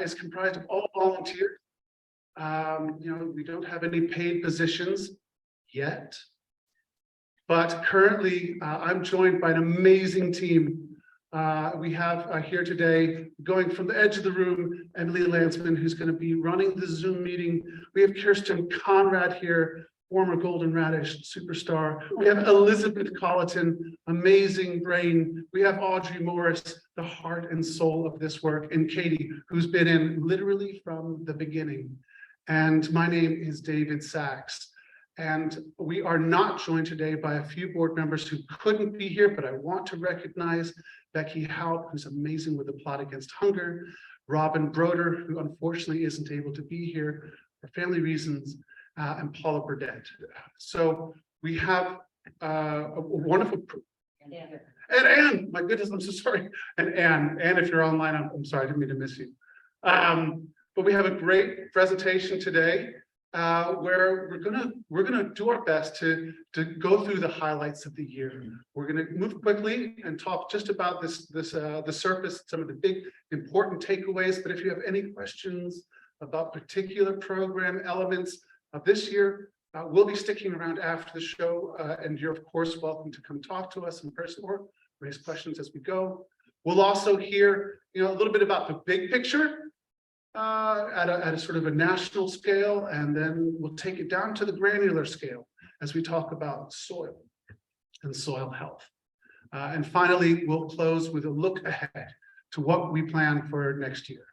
is comprised of all volunteers. We don't have any paid positions yet, but currently I'm joined by an amazing team. We have here today, going from the edge of the room, Emily Lansman, who's going to be running the Zoom meeting. We have Kirsten Conrad here, former Golden Radish superstar. We have Elizabeth Colleton, amazing brain. We have Audrey Morris, the heart and soul of this work, and Katie, who's been in literally from the beginning. And my name is David Sachs. And we are not joined today by a few board members who couldn't be here, but I want to recognize Becky Haupt, who's amazing with the Plot Against Hunger, Robin Broder, who unfortunately isn't able to be here for family reasons, and Paula Burdett. So we have a wonderful, and Anne, my goodness, I'm so sorry. And Anne, if you're online, I'm sorry, I didn't mean to miss you. But we have a great presentation today where we're gonna do our best to go through the highlights of the year. We're gonna move quickly and talk just about the surface, some of the big important takeaways. But if you have any questions about particular program elements of this year, we'll be sticking around after the show, and you're of course welcome to come talk to us in person or raise questions as we go. We'll also hear a little bit about the big picture at a sort of a national scale, and then we'll take it down to the granular scale as we talk about soil and soil health. And finally, we'll close with a look ahead to what we plan for next year.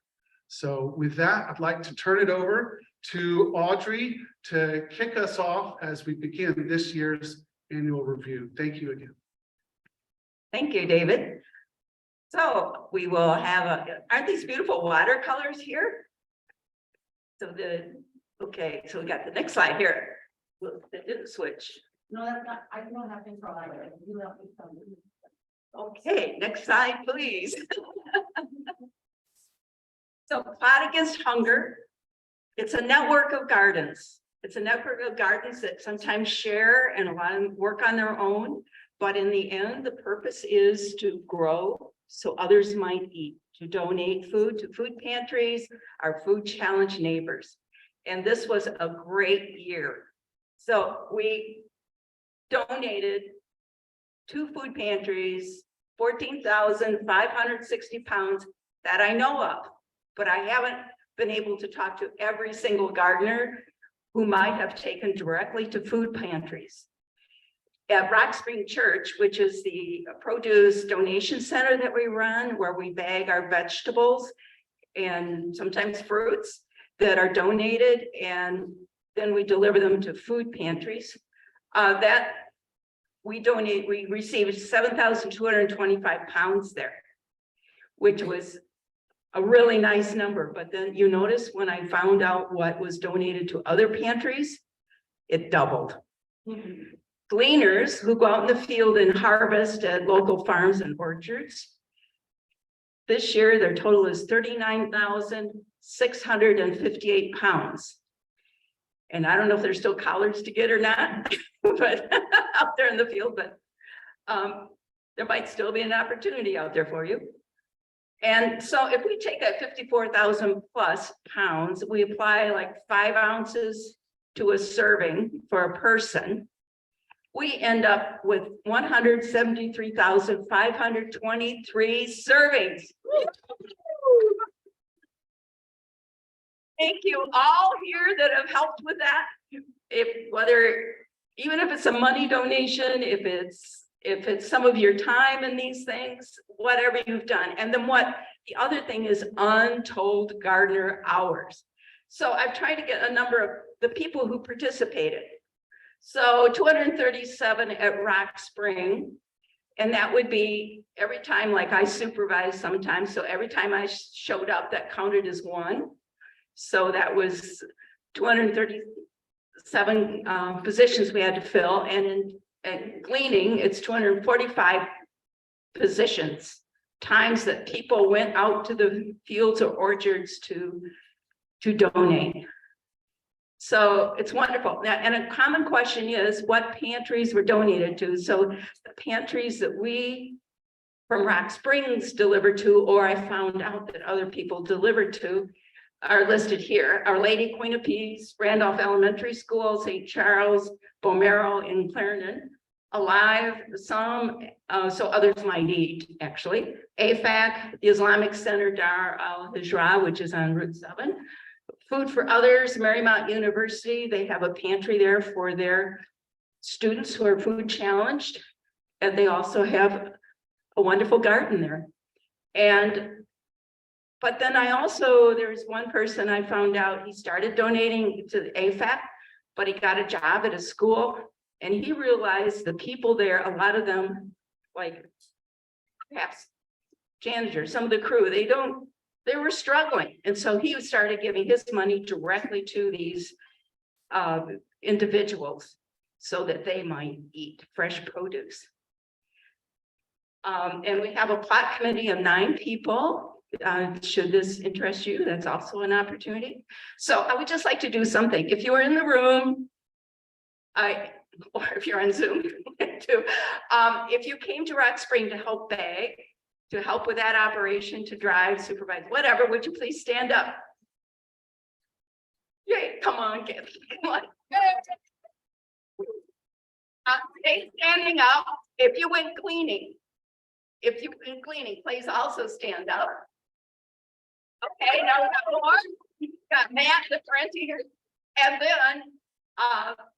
So with that, I'd like to turn it over to Audrey to kick us off as we begin this year's annual review. Thank you again. Thank you, David. So we will have aren't these beautiful watercolors here? So so we got the next slide here. It didn't switch. No, that's not, I don't have control of it. You don't have to. Okay, next slide, please. So Plot Against Hunger. It's a network of gardens. It's a network of gardens that sometimes share and a lot of them work on their own. But in the end, the purpose is to grow so others might eat, to donate food to food pantries, our food challenge neighbors. And this was a great year. So we donated to food pantries, 14,560 pounds that I know of, but I haven't been able to talk to every single gardener who might have taken directly to food pantries. At Rock Spring Church, which is the produce donation center that we run, where we bag our vegetables and sometimes fruits that are donated, and then we deliver them to food pantries. That we received 7,225 pounds there, which was a really nice number. But then you notice when I found out what was donated to other pantries, it doubled. Gleaners who go out in the field and harvest at local farms and orchards. This year, their total is 39,658 pounds. And I don't know if there's still collards to get or not, but out there in the field, but there might still be an opportunity out there for you. And so if we take that 54,000 plus pounds, we apply like 5 ounces to a serving for a person. We end up with 173,523 servings. Thank you all here that have helped with that. Even if it's a money donation, if it's some of your time in these things, whatever you've done. And then the other thing is untold gardener hours. So I've tried to get a number of the people who participated. So 237 at Rock Spring, and that would be every time, like I supervised sometimes. So every time I showed up, that counted as 1. So that was 237 positions we had to fill. And in gleaning, it's 245 positions, times that people went out to the fields or orchards to donate. So it's wonderful. Now, and a common question is what pantries were donated to. So the pantries that we from Rock Springs delivered to, or I found out that other people delivered to, are listed here. Our Lady Queen of Peace, Randolph Elementary School, St. Charles, Bomero, and Clarendon. Alive, some, so others might eat, actually. AFAC, the Islamic Center Dar al-Hijra, which is on Route 7. Food for Others, Marymount University, they have a pantry there for their students who are food challenged. And they also have a wonderful garden there. But then there's one person I found out, he started donating to the AFAC, but he got a job at a school. And he realized the people there, a lot of them, like perhaps janitors, some of the crew, they were struggling. And so he started giving his money directly to these individuals so that they might eat fresh produce. And we have a plot committee of 9 people. Should this interest you, that's also an opportunity. So I would just like to do something. If you are in the room, or if you're on Zoom too, if you came to Rock Spring to help bag, to help with that operation, to drive, supervise, whatever, would you please stand up? Yay, come on, Kathy, come on. Stay standing up. If you went cleaning, please also stand up. Okay, now we got more. Got Matt, the Ferranti here, and then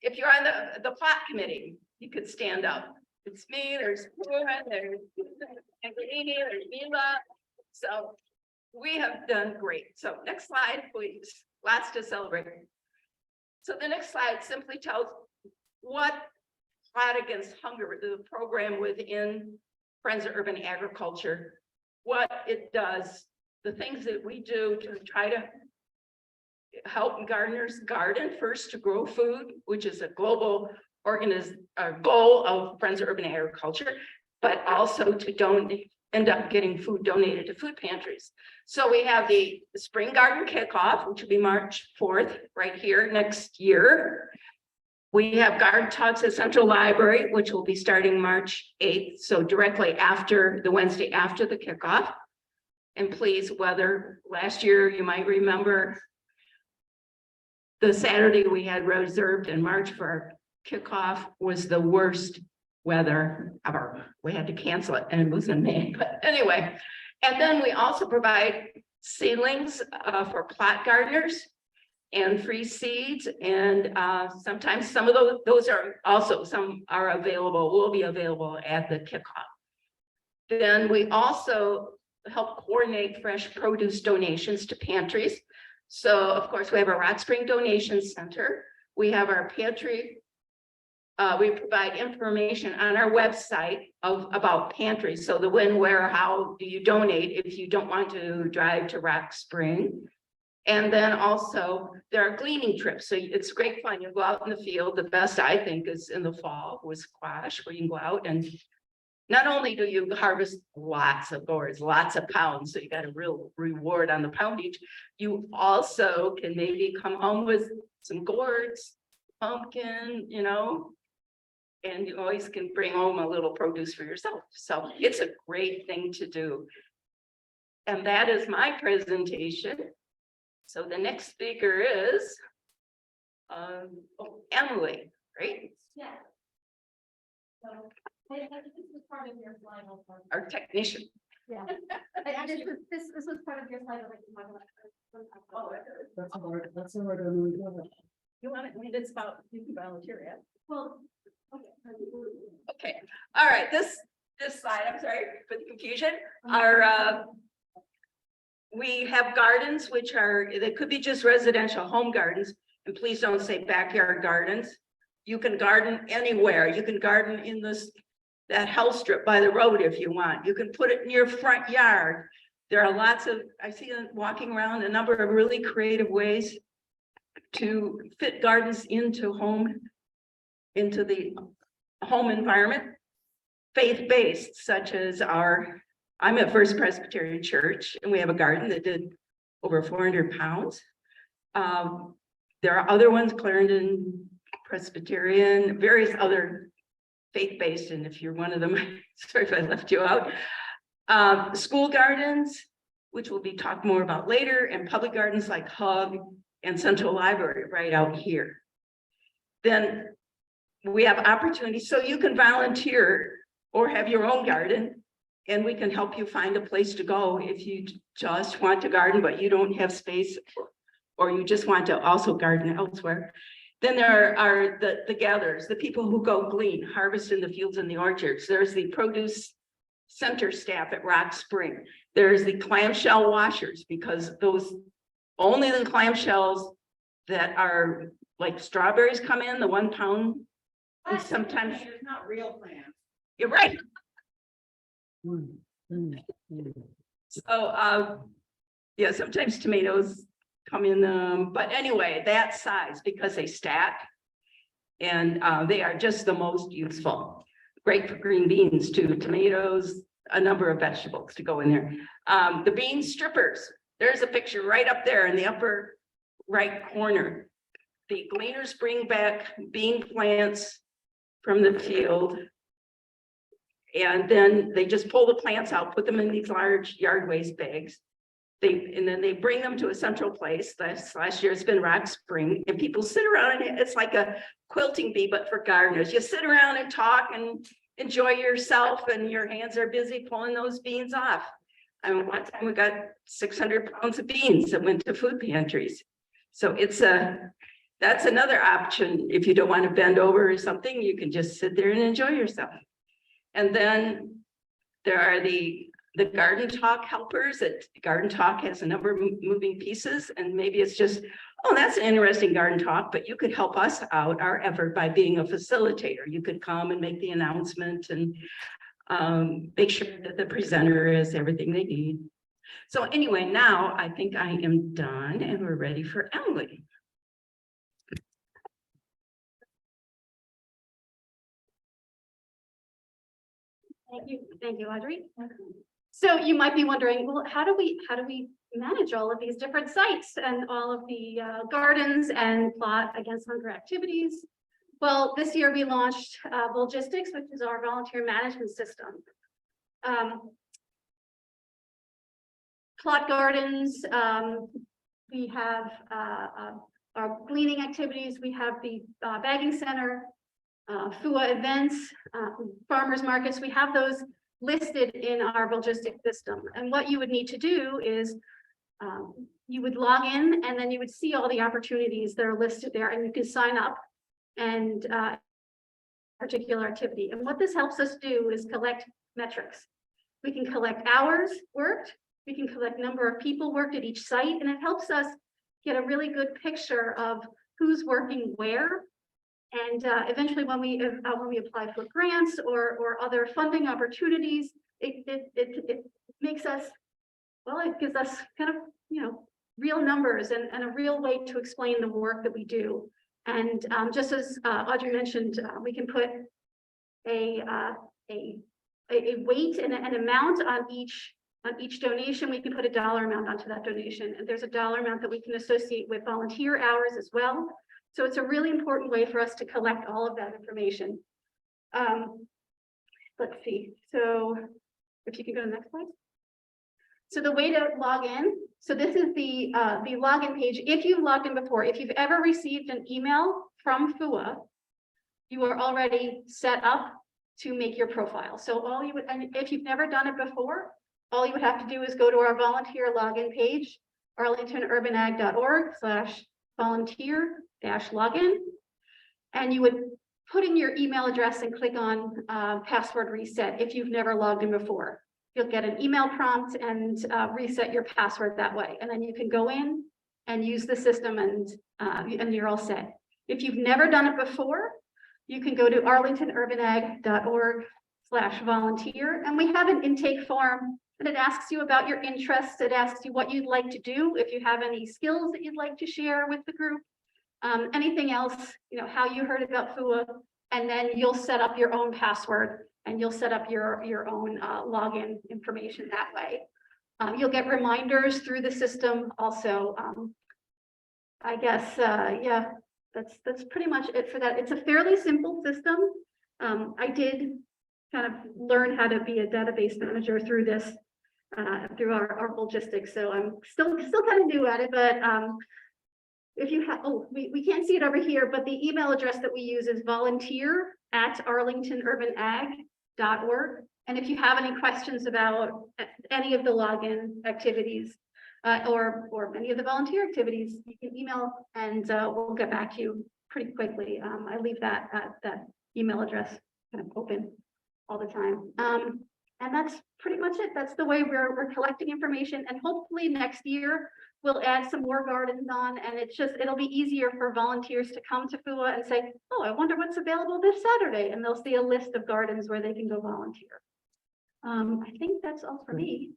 if you're on the plot committee, you could stand up. It's me, there's Ruben, there's Angelini, there's Mila. So we have done great. So next slide, please. Lots to celebrate. So the next slide simply tells what Plot Against Hunger, the program within Friends of Urban Agriculture, what it does, the things that we do to try to help gardeners garden first to grow food, which is a global goal of Friends of Urban Agriculture, but also to end up getting food donated to food pantries. So we have the Spring Garden Kickoff, which will be March 4th, right here next year. We have Garden Talks at Central Library, which will be starting March 8th, so directly after the Wednesday after the kickoff. And please, whether last year you might remember the Saturday we had reserved in March for our kickoff was the worst weather ever. We had to cancel it and it was in May, but anyway. And then we also provide seedlings for plot gardeners and free seeds. And sometimes some of those are also, some are available, will be available at the kickoff. Then we also help coordinate fresh produce donations to pantries. So of course we have a Rock Spring Donation Center. We have our pantry. We provide information on our website about pantries. So the when, where, how do you donate if you don't want to drive to Rock Spring. And then also there are gleaning trips. So it's great fun. You go out in the field. The best I think is in the fall with squash, where you can go out and not only do you harvest lots of gourds, lots of pounds, so you got a real reward on the poundage, you also can maybe come home with some gourds, pumpkin, and you always can bring home a little produce for yourself. So it's a great thing to do. And that is my presentation. So the next speaker is Emily, right? Yeah. So, I think this was part of your slide. Our technician. Yeah. This was part of your slide. That's all right. You want it? It's about you can volunteer at. Well, Okay. All right. This slide. I'm sorry for the confusion. We have gardens, which they could be just residential home gardens, and please don't say backyard gardens. You can garden anywhere. You can garden in that health strip by the road if you want. You can put it in your front yard. There are lots of, I see them walking around, a number of really creative ways to fit gardens into the home environment. Faith-based, such as I'm at First Presbyterian Church, and we have a garden that did over 400 pounds. There are other ones, Clarendon Presbyterian, various other faith-based, and if you're one of them, sorry if I left you out. School gardens, which we'll be talking more about later, and public gardens like Hug and Central Library right out here. Then we have opportunities, so you can volunteer or have your own garden, and we can help you find a place to go if you just want to garden, but you don't have space, or you just want to also garden elsewhere. Then there are the gatherers, the people who go glean, harvest in the fields and the orchards. There's the produce center staff at Rock Spring. There's the clamshell washers, because those, only the clamshells that are like strawberries come in, the 1 pound. And sometimes It's not real plants. you're right. So, yeah, sometimes tomatoes come in, but anyway, that size, because they stack. And they are just the most useful. Great for green beans too, tomatoes, a number of vegetables to go in there. The bean strippers, there's a picture right up there in the upper right corner. The gleaners bring back bean plants from the field. And then they just pull the plants out, put them in these large yard waste bags. And then they bring them to a central place. Last year it's been Rock Spring, and people sit around, and it's like a quilting bee, but for gardeners. You sit around and talk and enjoy yourself, and your hands are busy pulling those beans off. I mean, one time we got 600 pounds of beans that went to food pantries. So that's another option. If you don't want to bend over or something, you can just sit there and enjoy yourself. And then there are the Garden Talk helpers. That Garden Talk has a number of moving pieces, and maybe it's just, oh, that's an interesting garden talk, but you could help us out, our effort, by being a facilitator. You could come and make the announcement and make sure that the presenter has everything they need. So anyway, now I think I am done and we're ready for Emily. Thank you, Audrey. So you might be wondering, well, how do we manage all of these different sites and all of the gardens and plot against hunger activities? Well, this year we launched Logistics, which is our volunteer management system. Plot gardens, we have our gleaning activities, we have the bagging center, FOUA events, farmers markets. We have those listed in our logistics system. And what you would need to do is you would log in, and then you would see all the opportunities that are listed there, and you can sign up and particular activity. And what this helps us do is collect metrics. We can collect hours worked, we can collect number of people worked at each site, and it helps us get a really good picture of who's working where. And eventually, when we apply for grants or other funding opportunities, it makes us, well, it gives us kind of, you know, real numbers and a real way to explain the work that we do. And just as Audrey mentioned, we can put a weight and an amount on each donation. We can put a dollar amount onto that donation, and there's a dollar amount that we can associate with volunteer hours as well. So it's a really important way for us to collect all of that information. Let's see. So if you can go to the next slide. So the way to log in. So this is the login page. If you've logged in before, if you've ever received an email from FOUA, you are already set up to make your profile. So all you would, and if you've never done it before, all you would have to do is go to our volunteer login page, arlingtonurbanag.org/volunteer-login, and you would put in your email address and click on password reset if you've never logged in before. You'll get an email prompt and reset your password that way, and then you can go in and use the system, and you're all set. If you've never done it before, you can go to arlingtonurbanag.org/volunteer, and we have an intake form. And it asks you about your interests. It asks you what you'd like to do, if you have any skills that you'd like to share with the group, anything else, you know, how you heard about FOUA, and then you'll set up your own password and you'll set up your own login information that way. You'll get reminders through the system also. I guess, yeah, that's pretty much it for that. It's a fairly simple system. I did kind of learn how to be a database manager through this, through our logistics. So I'm still kind of new at it, but if you have, we can't see it over here, but the email address that we use is volunteer@arlingtonurbanag.org. And if you have any questions about any of the login activities, or any of the volunteer activities, you can email and we'll get back to you pretty quickly. I leave that email address kind of open all the time. And that's pretty much it. That's the way we're collecting information, and hopefully next year we'll add some more gardens on, and it'll be easier for volunteers to come to FOUA and say, oh, I wonder what's available this Saturday, and they'll see a list of gardens where they can go volunteer. I think that's all for me.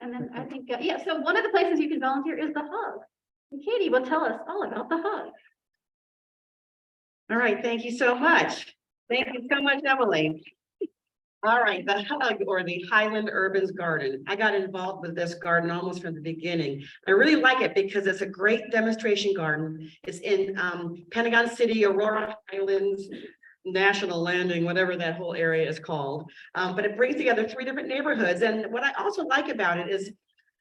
And then I think, yeah, so one of the places you can volunteer is the Hug. And Katie will tell us all about the Hug. All right, thank you so much. Thank you so much, Emily. All right, the Hug, or the Highland Urban's Garden. I got involved with this garden almost from the beginning. I really like it because it's a great demonstration garden. It's in Pentagon City, Aurora, Highlands, National Landing, whatever that whole area is called. But it brings together 3 different neighborhoods. And what I also like about it is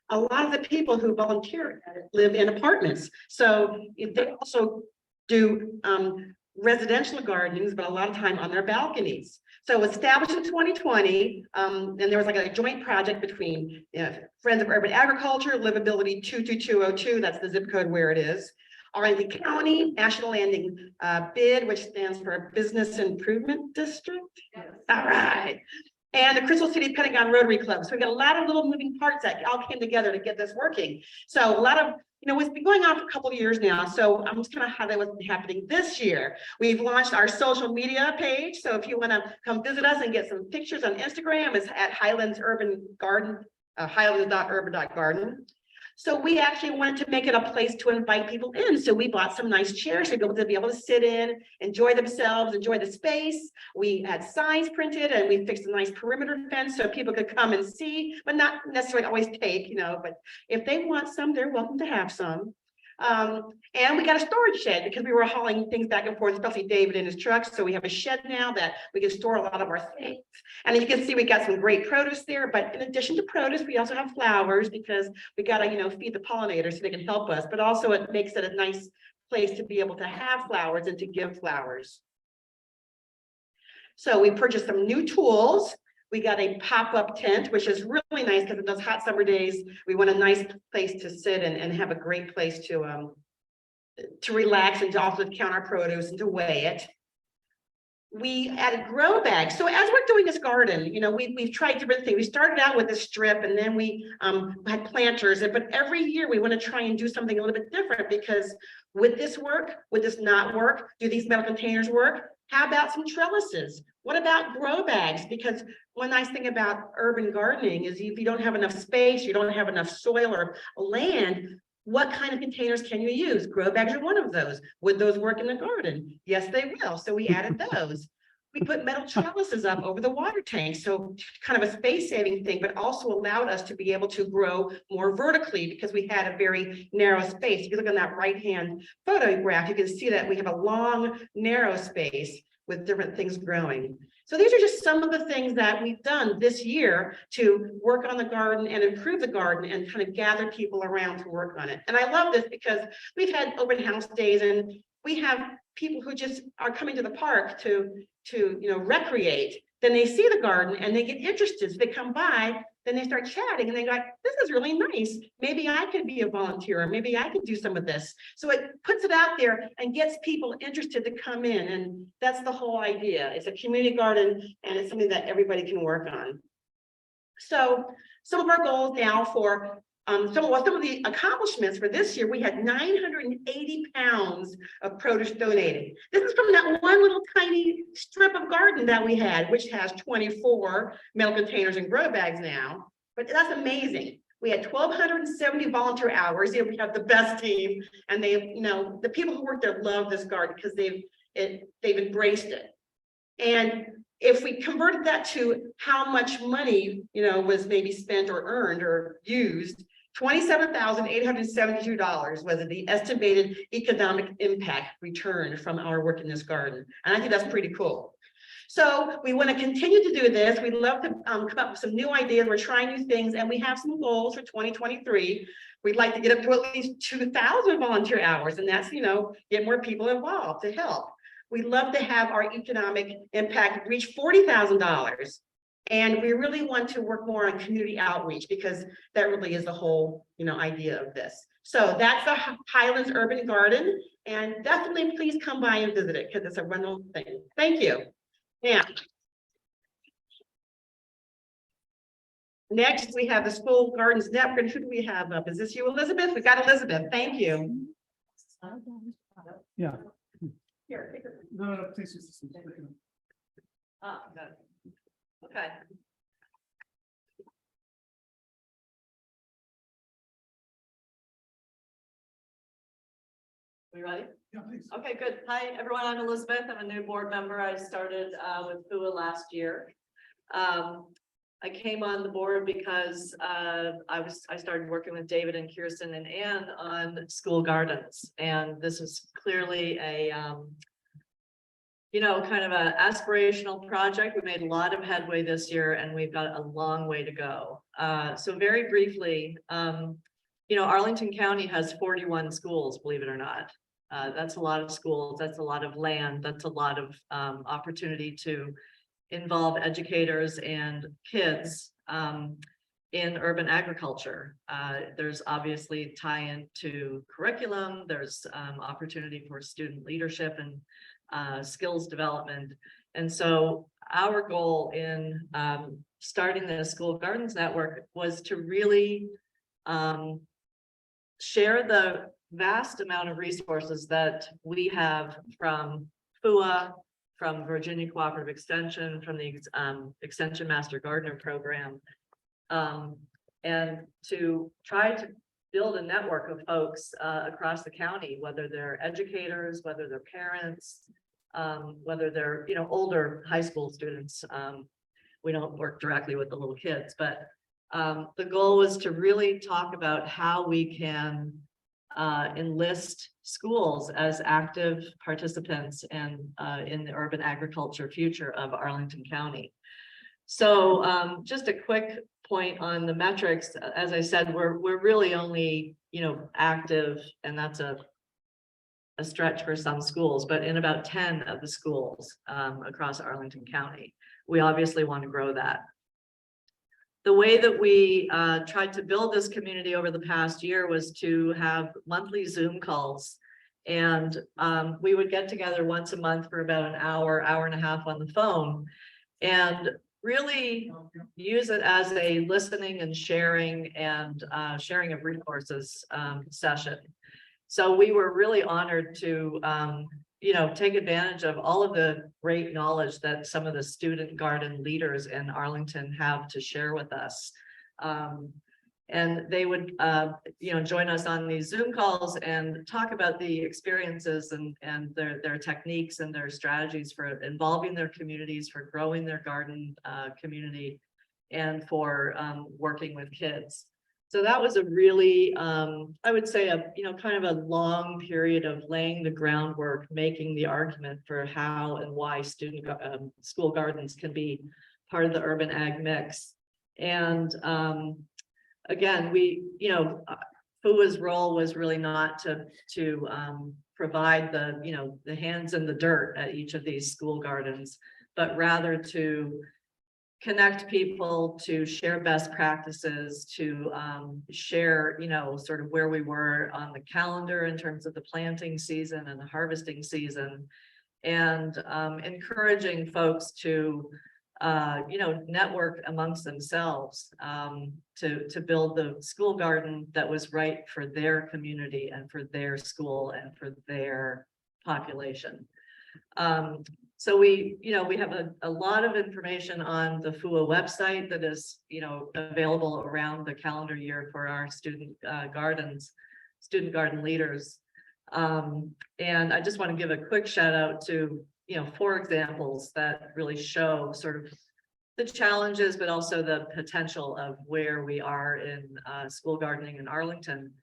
a lot of the people who volunteer at it live in apartments. So they also do residential gardenings, but a lot of time on their balconies. So established in 2020, and there was like a joint project between Friends of Urban Agriculture, Livability 22202, that's the zip code where it is, Arlington County, National Landing bid, which stands for Business Improvement District. Yes. All right. And the Crystal City Pentagon Rotary Club. So we've got a lot of little moving parts that all came together to get this working. So a lot of, it's been going on for a couple of years now. So I'm just going to highlight what's happening this year. We've launched our social media page. So if you want to come visit us and get some pictures on Instagram, it's at Highlands Urban Garden, highlands.urban.garden. So we actually wanted to make it a place to invite people in. So we bought some nice chairs for people to be able to sit in, enjoy themselves, enjoy the space. We had signs printed, and we fixed a nice perimeter fence so people could come and see, but not necessarily always take, but if they want some, they're welcome to have some. And we got a storage shed because we were hauling things back and forth, especially David in his truck. So we have a shed now that we can store a lot of our things. And you can see we got some great produce there. But in addition to produce, we also have flowers because we got to, feed the pollinators so they can help us. But also it makes it a nice place to be able to have flowers and to give flowers. So we purchased some new tools. We got a pop-up tent, which is really nice because in those hot summer days, we want a nice place to sit and have a great place to relax and to also count our produce and to weigh it. We added grow bags. So as we're doing this garden, we've tried different things. We started out with a strip, and then we had planters. But every year we want to try and do something a little bit different, because would this work? Would this not work? Do these metal containers work? How about some trellises? What about grow bags? Because one nice thing about urban gardening is if you don't have enough space, you don't have enough soil or land, what kind of containers can you use? Grow bags are one of those. Would those work in the garden? Yes, they will. So we added those. We put metal trellises up over the water tank. So kind of a space saving thing, but also allowed us to be able to grow more vertically because we had a very narrow space. If you look on that right-hand photograph, you can see that we have a long, narrow space with different things growing. So these are just some of the things that we've done this year to work on the garden and improve the garden and kind of gather people around to work on it. And I love this because we've had open house days, and we have people who just are coming to the park to recreate. Then they see the garden and they get interested. So they come by, then they start chatting, and they go, this is really nice. Maybe I could be a volunteer, or maybe I could do some of this. So it puts it out there and gets people interested to come in. And that's the whole idea. It's a community garden, and it's something that everybody can work on. So some of our goals now for some of the accomplishments for this year, we had 980 pounds of produce donated. This is from that one little tiny strip of garden that we had, which has 24 metal containers and grow bags now. But that's amazing. We had 1,270 volunteer hours. We have the best team, and they, the people who work there love this garden because they've embraced it. And if we converted that to how much money, was maybe spent or earned or used, $27,872 was the estimated economic impact return from our work in this garden. And I think that's pretty cool. So we want to continue to do this. We'd love to come up with some new ideas. We're trying new things and we have some goals for 2023. We'd like to get up to at least 2,000 volunteer hours, and that's, get more people involved to help. We'd love to have our economic impact reach $40,000. And we really want to work more on community outreach because that really is the whole, idea of this. So that's the Highlands Urban Garden, and definitely please come by and visit it because it's a wonderful thing. Thank you. Now, next we have the School Gardens Network. Who do we have up? Is this you, Elizabeth? We got Elizabeth. Thank you. Yeah. Here, take it. No, please. Ah, got it. Okay. We ready? Yeah, please. Okay, good. Hi, everyone. I'm Elizabeth. I'm a new board member. I started with FOUA last year. I came on the board because I started working with David and Kirsten and Ann on school gardens, and this is clearly a kind of an aspirational project. We made a lot of headway this year, and we've got a long way to go. So very briefly, Arlington County has 41 schools, believe it or not. That's a lot of schools, that's a lot of land, that's a lot of opportunity to involve educators and kids in urban agriculture. There's obviously tie-in to curriculum, there's opportunity for student leadership and skills development. And so our goal in starting the School Gardens Network was to really share the vast amount of resources that we have from FOUA, from Virginia Cooperative Extension, from the Extension Master Gardener Program, and to try to build a network of folks across the county, whether they're educators, whether they're parents, whether they're older high school students. We don't work directly with the little kids, but the goal was to really talk about how we can enlist schools as active participants in the urban agriculture future of Arlington County. So just a quick point on the metrics. As I said, we're really only active, and that's a stretch for some schools, but in about 10 of the schools across Arlington County. We obviously want to grow that. The way that we tried to build this community over the past year was to have monthly Zoom calls. And we would get together once a month for about an hour, hour and a half on the phone, and really use it as a listening and sharing of resources session. So we were really honored to take advantage of all of the great knowledge that some of the student garden leaders in Arlington have to share with us. And they would, join us on these Zoom calls and talk about the experiences and their techniques and their strategies for involving their communities, for growing their garden community, and for working with kids. So that was a really, I would say, kind of a long period of laying the groundwork, making the argument for how and why school gardens can be part of the urban ag mix. And again, FOUA's role was really not to provide the hands in the dirt at each of these school gardens, but rather to connect people, to share best practices, to share, sort of where we were on the calendar in terms of the planting season and the harvesting season, and encouraging folks to, network amongst themselves to build the school garden that was right for their community and for their school and for their population. So we have a lot of information on the FOUA website that is, available around the calendar year for our student garden leaders. And I just want to give a quick shout out to, 4 examples that really show sort of the challenges, but also the potential of where we are in school gardening in Arlington.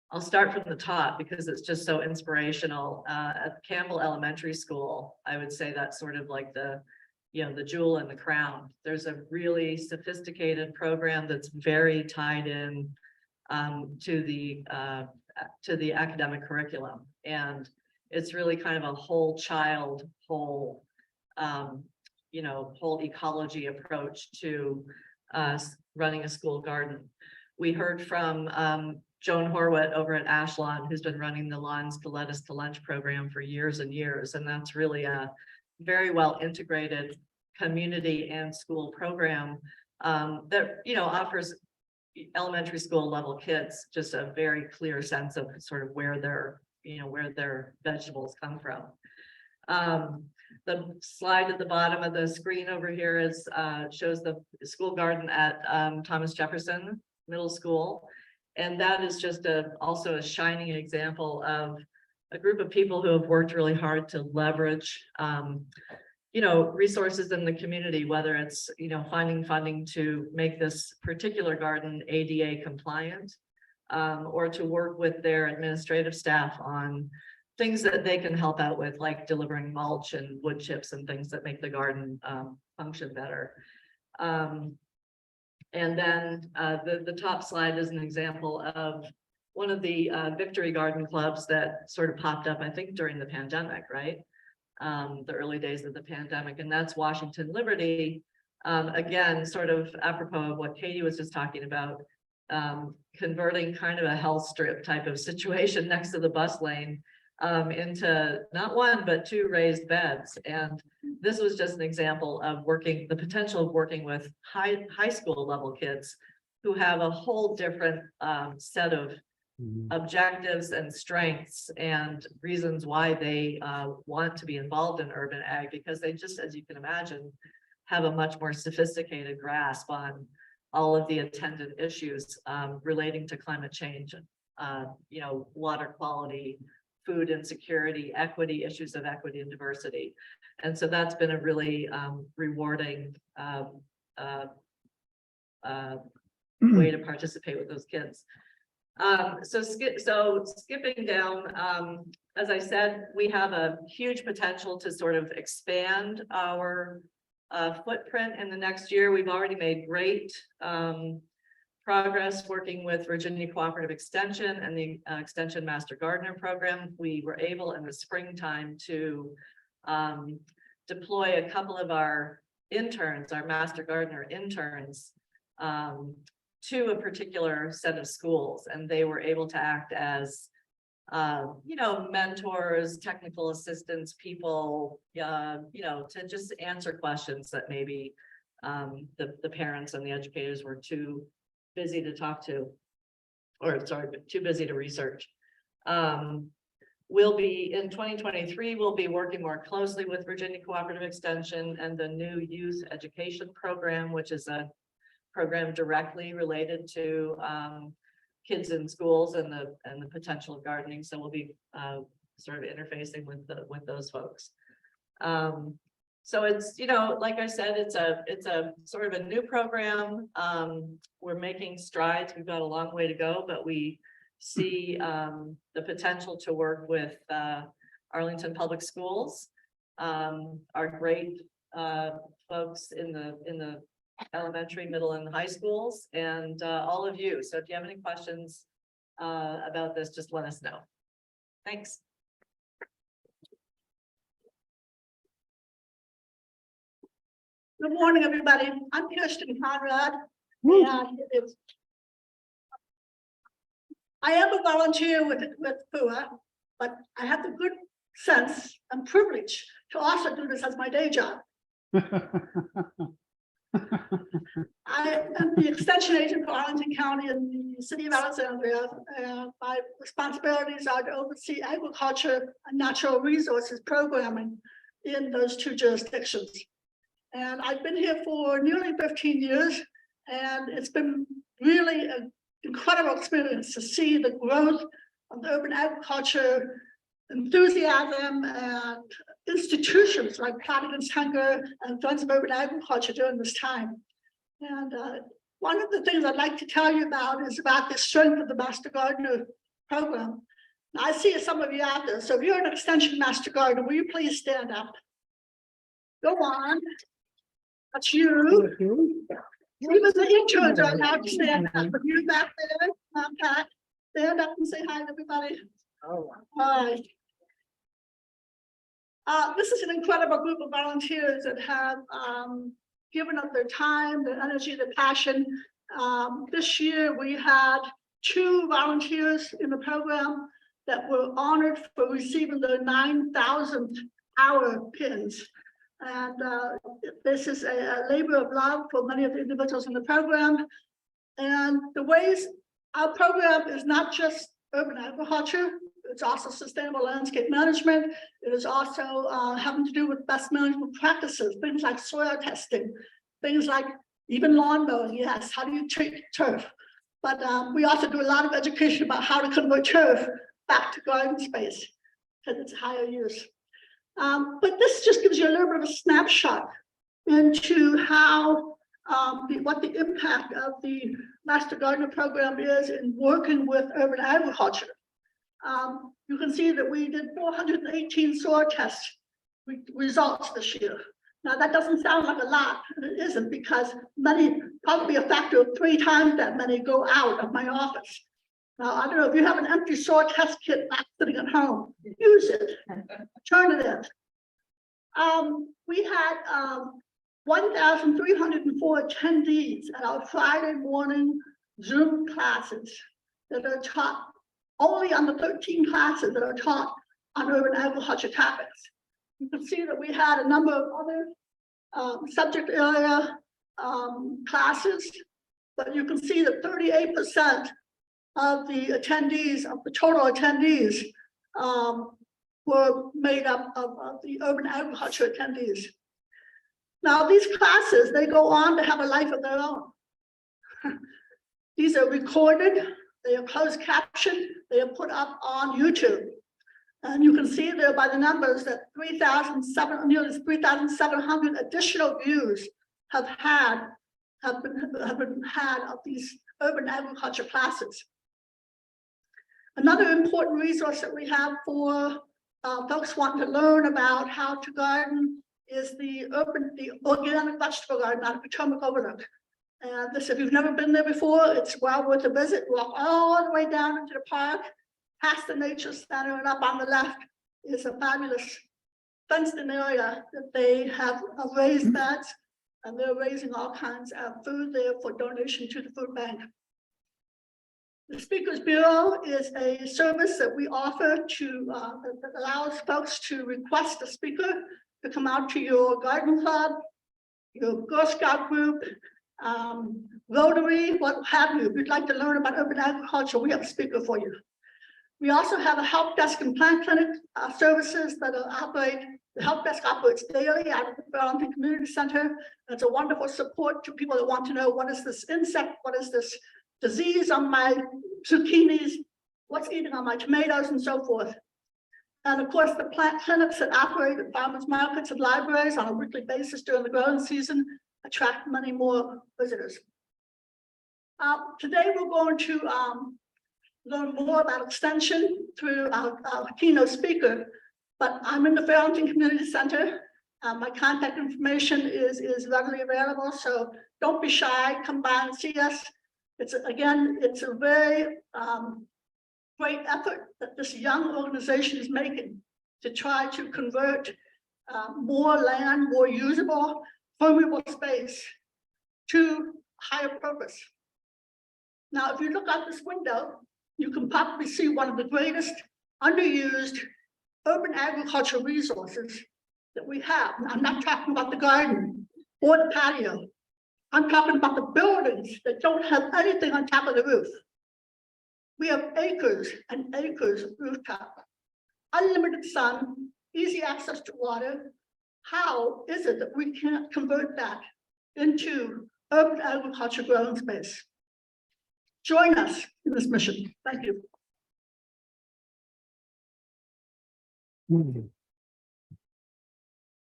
I'll start from the top because it's just so inspirational. At Campbell Elementary School, I would say that's sort of like the, you know, the jewel in the crown. There's a really sophisticated program that's very tied in to the academic curriculum. And it's really kind of a whole child, whole ecology approach to running a school garden. We heard from Joan Horwat over at Ashlawn, who's been running the Lawns to Lettuce to Lunch program for years and years. And that's really a very well integrated community and school program that, you know, offers elementary school level kids just a very clear sense of sort of where their, you know, where their vegetables come from. The slide at the bottom of the screen over here is shows the school garden at Thomas Jefferson Middle School. And that is just also a shining example of a group of people who have worked really hard to leverage, you know, resources in the community, whether it's, you know, finding funding to make this particular garden ADA compliant, or to work with their administrative staff on things that they can help out with, like delivering mulch and wood chips and things that make the garden function better. And then the top slide is an example of one of the Victory Garden clubs that sort of popped up, I think, during the pandemic, right? The early days of the pandemic, and that's Washington Liberty. Again, sort of apropos of what Katie was just talking about, converting kind of a health strip type of situation next to the bus lane into not one, but 2 raised beds. And this was just an example of the potential of working with high school level kids who have a whole different set of objectives and strengths and reasons why they want to be involved in urban ag, because they just, as you can imagine, have a much more sophisticated grasp on all of the attendant issues relating to climate change, you know, water quality, food insecurity, equity, issues of equity and diversity. And so that's been a really rewarding way to participate with those kids. So skipping down, as I said, we have a huge potential to sort of expand our footprint in the next year. We've already made great progress working with Virginia Cooperative Extension and the Extension Master Gardener Program. We were able in the springtime to deploy a couple of our interns, our Master Gardener interns, to a particular set of schools, and they were able to act as you know, mentors, technical assistants, people, you know, to just answer questions that maybe the parents and the educators were too busy to talk to, or sorry, too busy to research. We'll be in 2023, we'll be working more closely with Virginia Cooperative Extension and the new youth education program, which is a program directly related to kids in schools and the potential of gardening. So we'll be sort of interfacing with those folks. So it's, you know, like I said, it's a sort of a new program. We're making strides. We've got a long way to go, but we see the potential to work with Arlington Public Schools, our great folks in the elementary, middle, and high schools, and all of you. So if you have any questions about this, just let us know. Thanks. Good morning, everybody. I'm Kirsten Conrad. And I am a volunteer with FOUA, but I have the good sense and privilege to also do this as my day job. I am the extension agent for Arlington County and the city of Alexandria. And my responsibilities are to oversee agriculture and natural resources programming in those 2 jurisdictions. And I've been here for nearly 15 years, and it's been really an incredible experience to see the growth of the urban agriculture enthusiasm and institutions like Plot Against Hunger and Friends of Urban Agriculture during this time. And one of the things I'd like to tell you about is about the strength of the Master Gardener program. Now, I see some of you out there, so if you're an extension master gardener, will you please stand up? Go on. That's you. Even the interns are allowed to stand up, but you back there, Pat, stand up and say hi to everybody. Oh, All right. This is an incredible group of volunteers that have given up their time, their energy, their passion. This year we had 2 volunteers in the program that were honored for receiving their 9,000th hour pins. And this is a labor of love for many of the individuals in the program. And the ways our program is not just urban agriculture, it's also sustainable landscape management. It is also having to do with best management practices, things like soil testing, things like even lawn mowing. Yes, how do you treat turf? But we also do a lot of education about how to convert turf back to garden space because it's higher use. But this just gives you a little bit of a snapshot into how what the impact of the Master Gardener program is in working with urban agriculture. You can see that we did 418 soil test results this year. Now that doesn't sound like a lot, and it isn't, because many, probably a factor of 3 times that many, go out of my office. Now, I don't know if you have an empty soil test kit back sitting at home, use it, turn it in. We had 1,304 attendees at our Friday morning Zoom classes that are taught only on the 13 classes that are taught on urban agriculture topics. You can see that we had a number of other subject area classes, but you can see that 38% of the attendees, of the total attendees, were made up of the urban agriculture attendees. Now, these classes, they go on to have a life of their own. These are recorded, they are closed captioned, they are put up on YouTube. And you can see there by the numbers that nearly 3,700 additional views have been had of these urban agriculture classes. Another important resource that we have for folks wanting to learn about how to garden is the organic vegetable garden out of Potomac Overlook. And this, if you've never been there before, it's well worth a visit. Walk all the way down into the park, past the nature center, and up on the left is a fabulous fenced-in area that they have raised beds, and they're raising all kinds of food there for donation to the food bank. The Speakers Bureau is a service that we offer to that allows folks to request a speaker to come out to your garden club, your Girl Scout group, Rotary, what have you. If you'd like to learn about urban agriculture, we have a speaker for you. We also have a help desk and plant clinic services that operate. The help desk operates daily out of the Arlington Community Center. It's a wonderful support to people that want to know, what is this insect, what is this disease on my zucchinis, what's eating on my tomatoes, and so forth. And of course, the plant clinics that operate at farmers markets and libraries on a weekly basis during the growing season attract many more visitors. Today, we're going to learn more about extension through our keynote speaker, but I'm in the Ferranti Community Center. My contact information is readily available, so don't be shy, come by and see us. It's a very great effort that this young organization is making to try to convert more land, more usable, permeable space to higher purpose. Now, if you look out this window, you can probably see one of the greatest underused urban agriculture resources that we have. Now, I'm not talking about the garden or the patio. I'm talking about the buildings that don't have anything on top of the roof. We have acres and acres of rooftop, unlimited sun, easy access to water. How is it that we can't convert that into urban agriculture growing space? Join us in this mission. Thank you.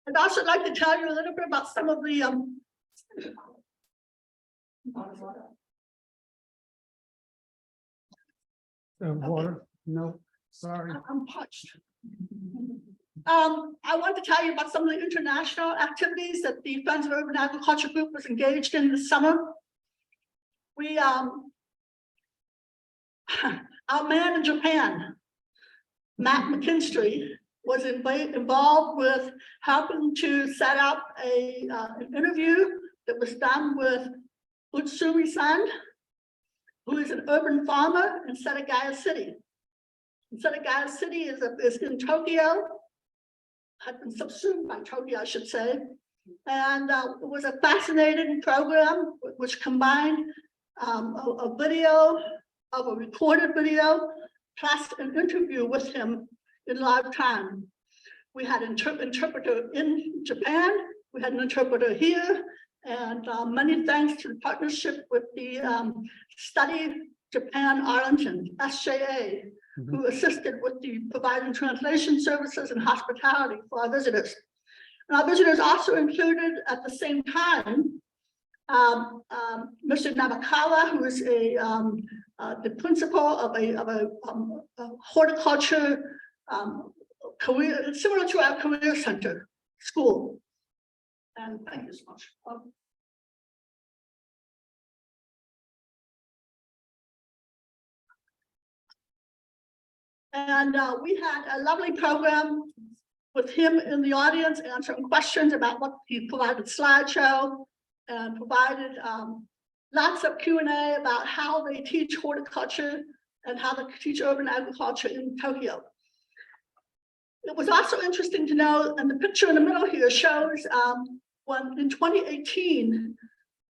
I'd also like to tell you a little bit about some of the Water. No, sorry. I'm parched. I want to tell you about some of the international activities that the Friends of Urban Agriculture Group was engaged in this summer. We, our man in Japan, Matt McKinstry, was involved with helping to set up an interview that was done with Utsumi-san, who is an urban farmer in Setagaya City. Setagaya City is in Tokyo, had been subsumed by Tokyo, I should say. And it was a fascinating program which combined a video of a recorded video plus an interview with him in live time. We had an interpreter in Japan, we had an interpreter here, and many thanks to the partnership with the Study Japan Arlington, SJA, who assisted with the providing translation services and hospitality for our visitors. And our visitors also included at the same time, Mr. Nabakawa, who is the principal of a horticulture career, similar to our career center school. And thank you so much. And we had a lovely program with him in the audience answering questions about what he provided slideshow and provided lots of Q&A about how they teach horticulture and how they teach urban agriculture in Tokyo. It was also interesting to know, and the picture in the middle here shows when in 2018,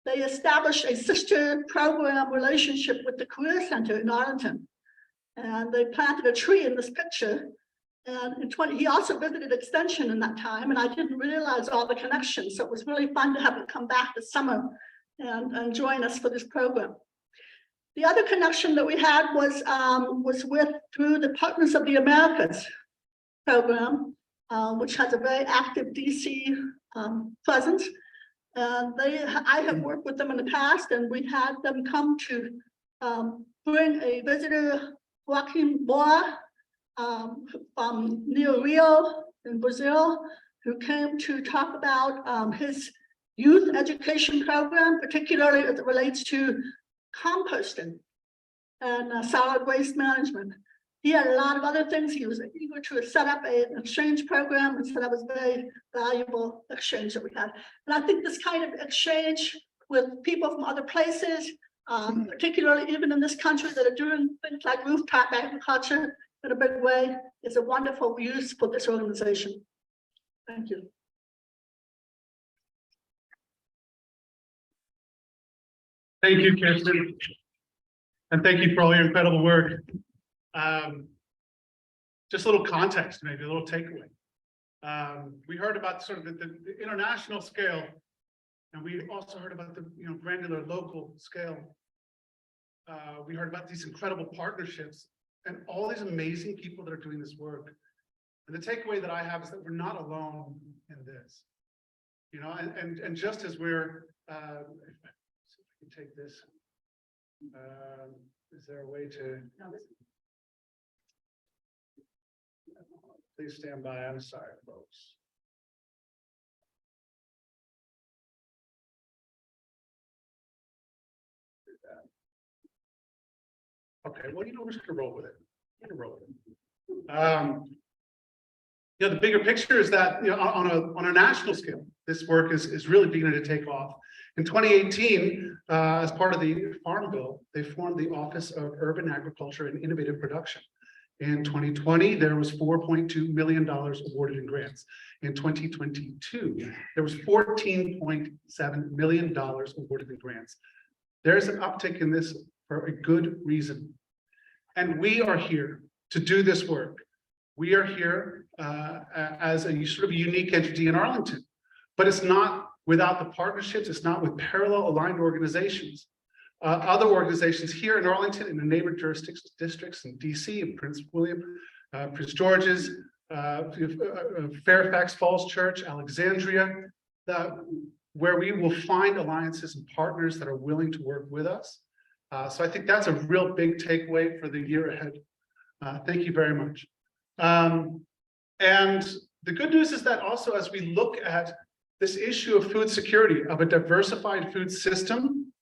they established a sister program relationship with the Career Center in Arlington. And they planted a tree in this picture. And in he also visited Extension in that time, and I didn't realize all the connections. So it was really fun to have him come back this summer and join us for this program. The other connection that we had was through the Partners of the Americas program, which has a very active DC presence. And I have worked with them in the past, and we had them come to bring a visitor, Joaquim Boa, from near Rio in Brazil, who came to talk about his youth education program, particularly as it relates to composting and solid waste management. He had a lot of other things. He was eager to set up an exchange program, and so that was a very valuable exchange that we had. And I think this kind of exchange with people from other places, particularly even in this country that are doing things like rooftop agriculture in a big way, is a wonderful use for this organization. Thank you. Thank you, Kirsten. And thank you for all your incredible work. Just a little context, maybe a little takeaway. We heard about sort of the international scale, and we also heard about the granular local scale. We heard about these incredible partnerships and all these amazing people that are doing this work. And the takeaway that I have is that we're not alone in this. And just as we're, see if I can take this. Is there a way to? Please stand by. I'm sorry, folks. Okay, well, we're just gonna roll with it. We're gonna roll with it. The bigger picture is that on a national scale, this work is really beginning to take off. In 2018, as part of the Farm Bill, they formed the Office of Urban Agriculture and Innovative Production. In 2020, there was $4.2 million awarded in grants. In 2022, there was $14.7 million awarded in grants. There's an uptick in this for a good reason. And we are here to do this work. We are here as a sort of unique entity in Arlington, but it's not without the partnerships. It's not with parallel aligned organizations. Other organizations here in Arlington, in the neighboring districts in DC, and Prince William, Prince George's, Fairfax Falls Church, Alexandria, where we will find alliances and partners that are willing to work with us. So I think that's a real big takeaway for the year ahead. Thank you very much. And the good news is that also as we look at this issue of food security, of a diversified food system,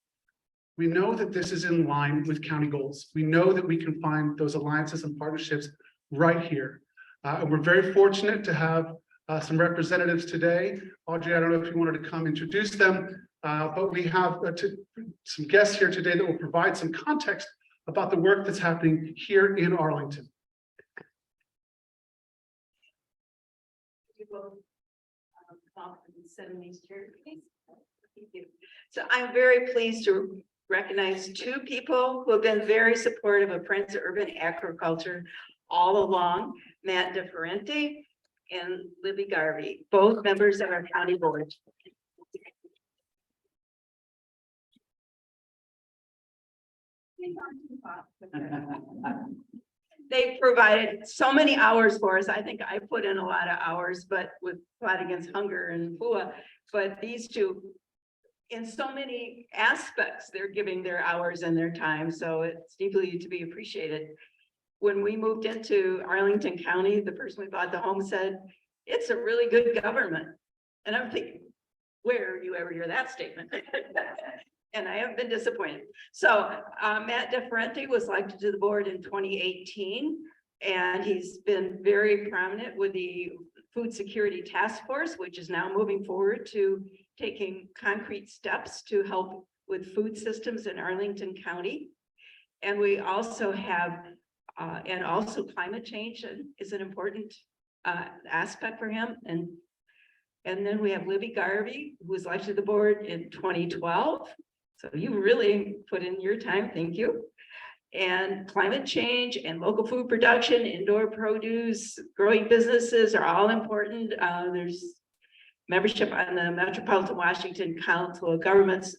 we know that this is in line with county goals. We know that we can find those alliances and partnerships right here. And we're very fortunate to have some representatives today. Audrey, I don't know if you wanted to come introduce them, but we have some guests here today that will provide some context about the work that's happening here in Arlington. So I'm very pleased to recognize two people who have been very supportive of Friends of Urban Agriculture all along, Matt Ferranti and Libby Garvy, both members of our county board. They provided so many hours for us. I think I put in a lot of hours, but with Fight Against Hunger and FOUA, but these two, in so many aspects, they're giving their hours and their time. So it's deeply to be appreciated. When we moved into Arlington County, the person we bought the home said, it's a really good government. And I'm thinking, where you ever hear that statement? And I have been disappointed. So Matt Ferranti was elected to the board in 2018, and he's been very prominent with the Food Security Task Force, which is now moving forward to taking concrete steps to help with food systems in Arlington County. And we also have, and also climate change is an important aspect for him. And then we have Libby Garvy, who was elected to the board in 2012. So you really put in your time, thank you. And climate change and local food production, indoor produce, growing businesses are all important. There's membership on the Metropolitan Washington Council of Governments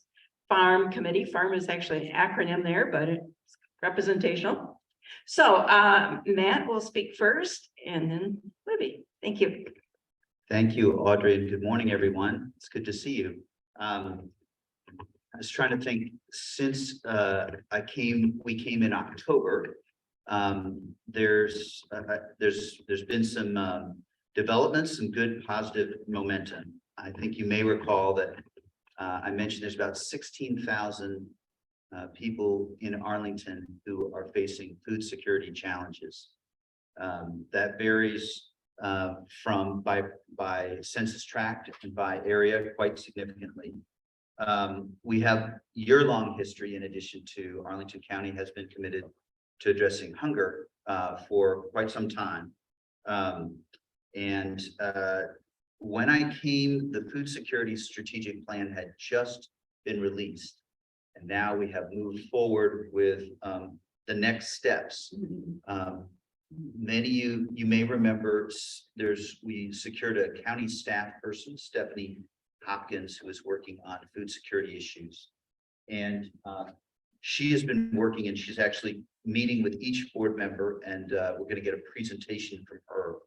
Farm Committee. Farm is actually an acronym there, but it's representational. So Matt will speak first and then Libby. Thank you. Thank you, Audrey, and good morning, everyone. It's good to see you. I was trying to think, since we came in October, there's been some developments, some good positive momentum. I think you may recall that I mentioned there's about 16,000 people in Arlington who are facing food security challenges. That varies from by census tract and by area quite significantly. We have year-long history in addition to Arlington County has been committed to addressing hunger for quite some time. When I came, the food security strategic plan had just been released. And now we have moved forward with the next steps. Many of you may remember we secured a county staff person, Stephanie Hopkins, who is working on food security issues. And she has been working, and she's actually meeting with each board member, and we're going to get a presentation from her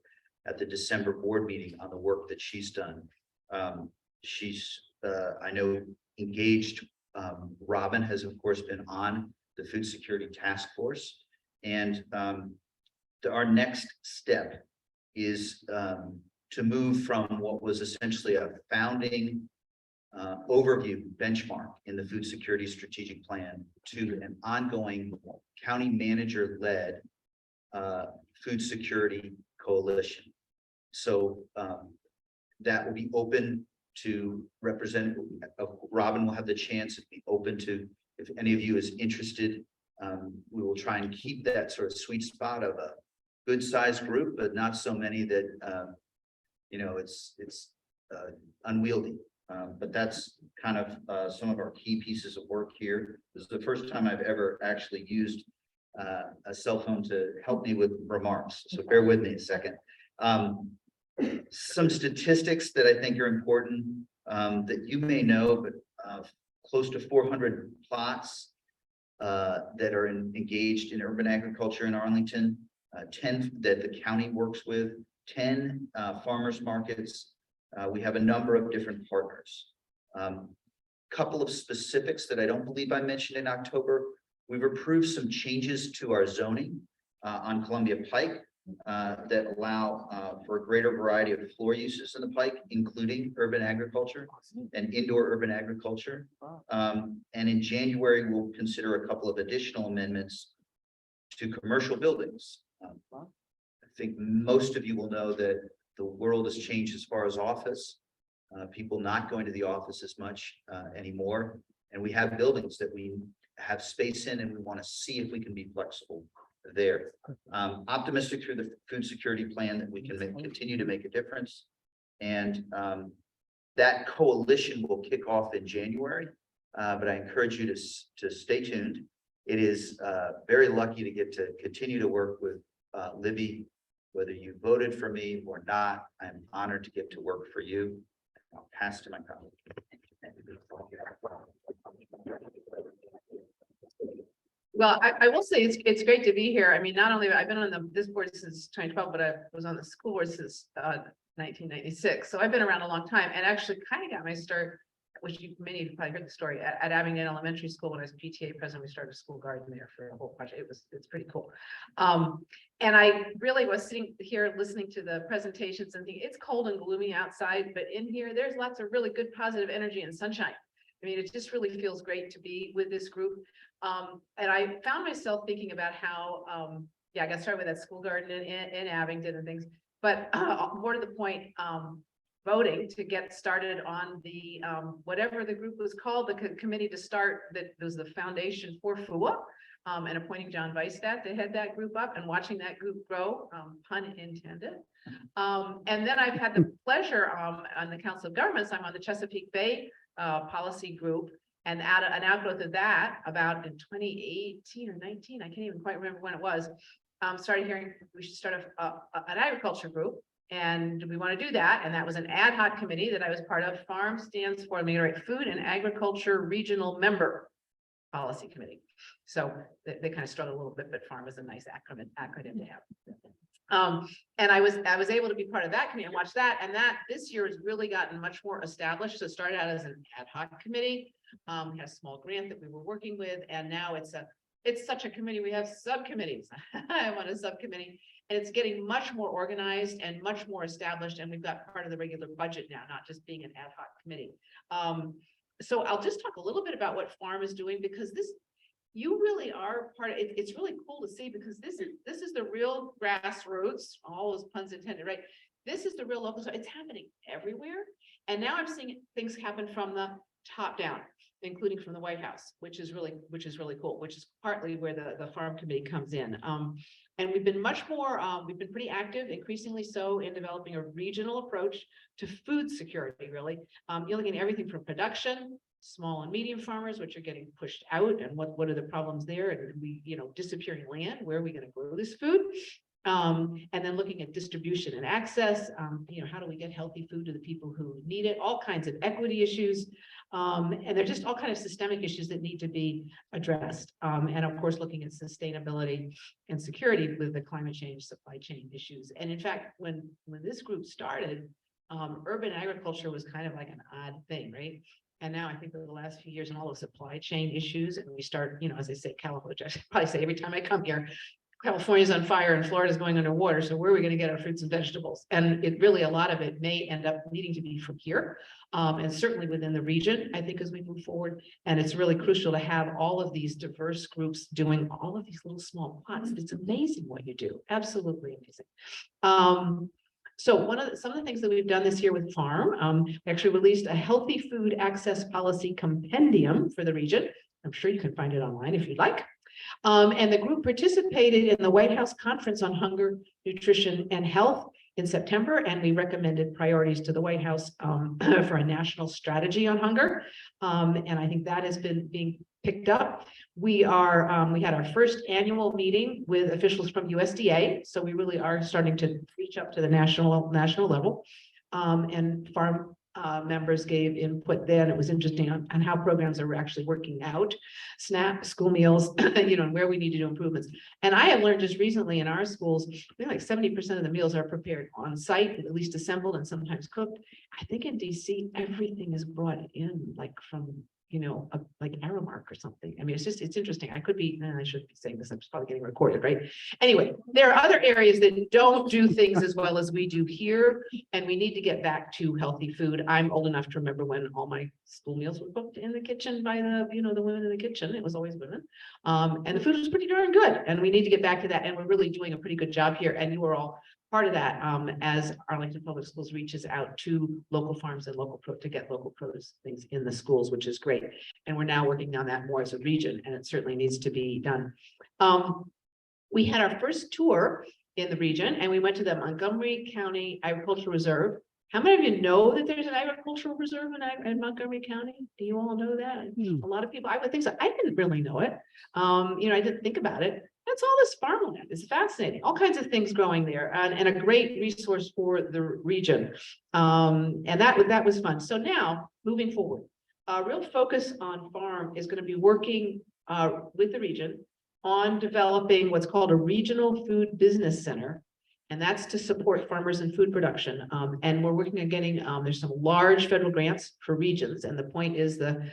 at the December board meeting on the work that she's done. She's, I know, engaged. Robin has, of course, been on the Food Security Task Force. And our next step is to move from what was essentially a founding overview benchmark in the food security strategic plan to an ongoing county manager-led food security coalition. So that will be open to Robin will have the chance to be open to, if any of you is interested. We will try and keep that sort of sweet spot of a good sized group, but not so many that it's unwieldy. But that's kind of some of our key pieces of work here. This is the first time I've ever actually used a cell phone to help me with remarks, so bear with me a second. Some statistics that I think are important that you may know, but close to 400 plots that are engaged in urban agriculture in Arlington, 10 that the county works with, 10 farmers markets. We have a number of different partners. Couple of specifics that I don't believe I mentioned in October. We've approved some changes to our zoning on Columbia Pike that allow for a greater variety of floor uses in the Pike, including urban agriculture and indoor urban agriculture. And in January, we'll consider a couple of additional amendments to commercial buildings. I think most of you will know that the world has changed as far as office. People not going to the office as much anymore. And we have buildings that we have space in, and we want to see if we can be flexible there. Optimistic through the food security plan that we can continue to make a difference. And that coalition will kick off in January, but I encourage you to stay tuned. It is very lucky to get to continue to work with Libby. Whether you voted for me or not, I'm honored to get to work for you. I'll pass to my colleague. Well, I will say it's great to be here. I mean, not only I've been on this board since 2012, but I was on the school board since 1996. So I've been around a long time, and actually kind of got my start, which many of you probably heard the story, at Abingdon Elementary School. When I was PTA president, we started a school garden there for a whole project. It's pretty cool. And I really was sitting here listening to the presentations and thinking, it's cold and gloomy outside, but in here, there's lots of really good positive energy and sunshine. I mean, it just really feels great to be with this group. And I found myself thinking about how, I got started with that school garden in Abingdon and things, but more to the point, voting to get started on the, whatever the group was called, the committee to start, that was the foundation for FOUA, and appointing John Weisstadt to head that group up and watching that group grow, pun intended. And then I've had the pleasure on the Council of Governments, I'm on the Chesapeake Bay policy group, and an outgrowth of that about in 2018 or 19, I can't even quite remember when it was, started hearing we should start an agriculture group. And we want to do that. And that was an ad hoc committee that I was part of. FARM stands for Food and Agriculture Regional Member Policy Committee. So they kind of struggle a little bit, but FARM is a nice acronym to have. And I was able to be part of that committee and watch that. And that this year has really gotten much more established. So it started out as an ad hoc committee. We had a small grant that we were working with, and now it's such a committee. We have subcommittees. I'm on a subcommittee, and it's getting much more organized and much more established. And we've got part of the regular budget now, not just being an ad hoc committee. So I'll just talk a little bit about what FARM is doing, because you really are part of it. It's really cool to see, because this is the real grassroots, all those puns intended, right? This is the real local, so it's happening everywhere. And now I'm seeing things happen from the top down, including from the White House, which is really cool, which is partly where the FARM committee comes in. And we've been much more, we've been pretty active, increasingly so, in developing a regional approach to food security, really. You're looking at everything from production, small and medium farmers, which are getting pushed out, and what are the problems there, and we, disappearing land, where are we going to grow this food? And then looking at distribution and access, how do we get healthy food to the people who need it? All kinds of equity issues. And they're just all kinds of systemic issues that need to be addressed. And of course, looking at sustainability and security with the climate change, supply chain issues. And in fact, when this group started, urban agriculture was kind of like an odd thing, right? And now I think over the last few years and all the supply chain issues, and we start, as I say, California, I probably say every time I come here, California's on fire and Florida's going underwater. So where are we going to get our fruits and vegetables? And it really, a lot of it may end up needing to be from here. And certainly within the region, I think, as we move forward. And it's really crucial to have all of these diverse groups doing all of these little small pots. It's amazing what you do. Absolutely amazing. So some of the things that we've done this year with FARM, we actually released a healthy food access policy compendium for the region. I'm sure you can find it online if you'd like. And the group participated in the White House Conference on Hunger, Nutrition, and Health in September, and we recommended priorities to the White House for a national strategy on hunger. And I think that has been being picked up. We had our first annual meeting with officials from USDA, so we really are starting to reach up to the national level. And FARM members gave input then. It was interesting on how programs are actually working out, SNAP, school meals, and where we need to do improvements. And I have learned just recently in our schools, I think like 70% of the meals are prepared on site, at least assembled and sometimes cooked. I think in DC, everything is brought in like from like Aramark or something. I mean, it's interesting. I shouldn't be saying this. I'm probably getting recorded, right? Anyway, there are other areas that don't do things as well as we do here, and we need to get back to healthy food. I'm old enough to remember when all my school meals were cooked in the kitchen by the women in the kitchen. It was always women. And the food was pretty darn good, and we need to get back to that. And we're really doing a pretty good job here. And you are all part of that, as Arlington Public Schools reaches out to local farms and to get local produce things in the schools, which is great. And we're now working on that more as a region, and it certainly needs to be done. We had our first tour in the region, and we went to the Montgomery County Agricultural Reserve. How many of you know that there's an agricultural reserve in Montgomery County? Do you all know that? A lot of people, I would think so. I didn't really know it. I didn't think about it. That's all this farmland. It's fascinating. All kinds of things growing there, and a great resource for the region. And that was fun. So now, moving forward, real focus on farm is going to be working with the region on developing what's called a regional food business center. And that's to support farmers and food production. And we're working on getting, there's some large federal grants for regions. And the point is the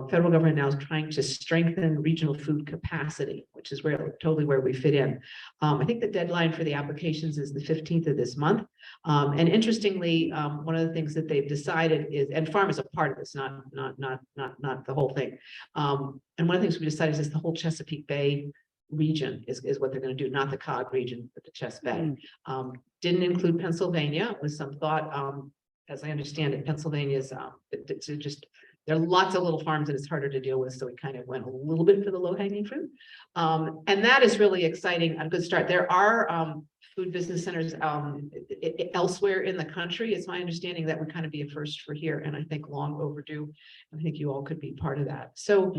federal government now is trying to strengthen regional food capacity, which is totally where we fit in. I think the deadline for the applications is the 15th of this month. And interestingly, one of the things that they've decided is, and farm is a part of this, not the whole thing. And one of the things we decided is the whole Chesapeake Bay region is what they're going to do, not the COG region, but the Chess Bay. Didn't include Pennsylvania with some thought. As I understand it, Pennsylvania's there are lots of little farms and it's harder to deal with. So we kind of went a little bit for the low hanging fruit. And that is really exciting. A good start. There are food business centers elsewhere in the country. It's my understanding that would kind of be a first for here, and I think long overdue. I think you all could be part of that. So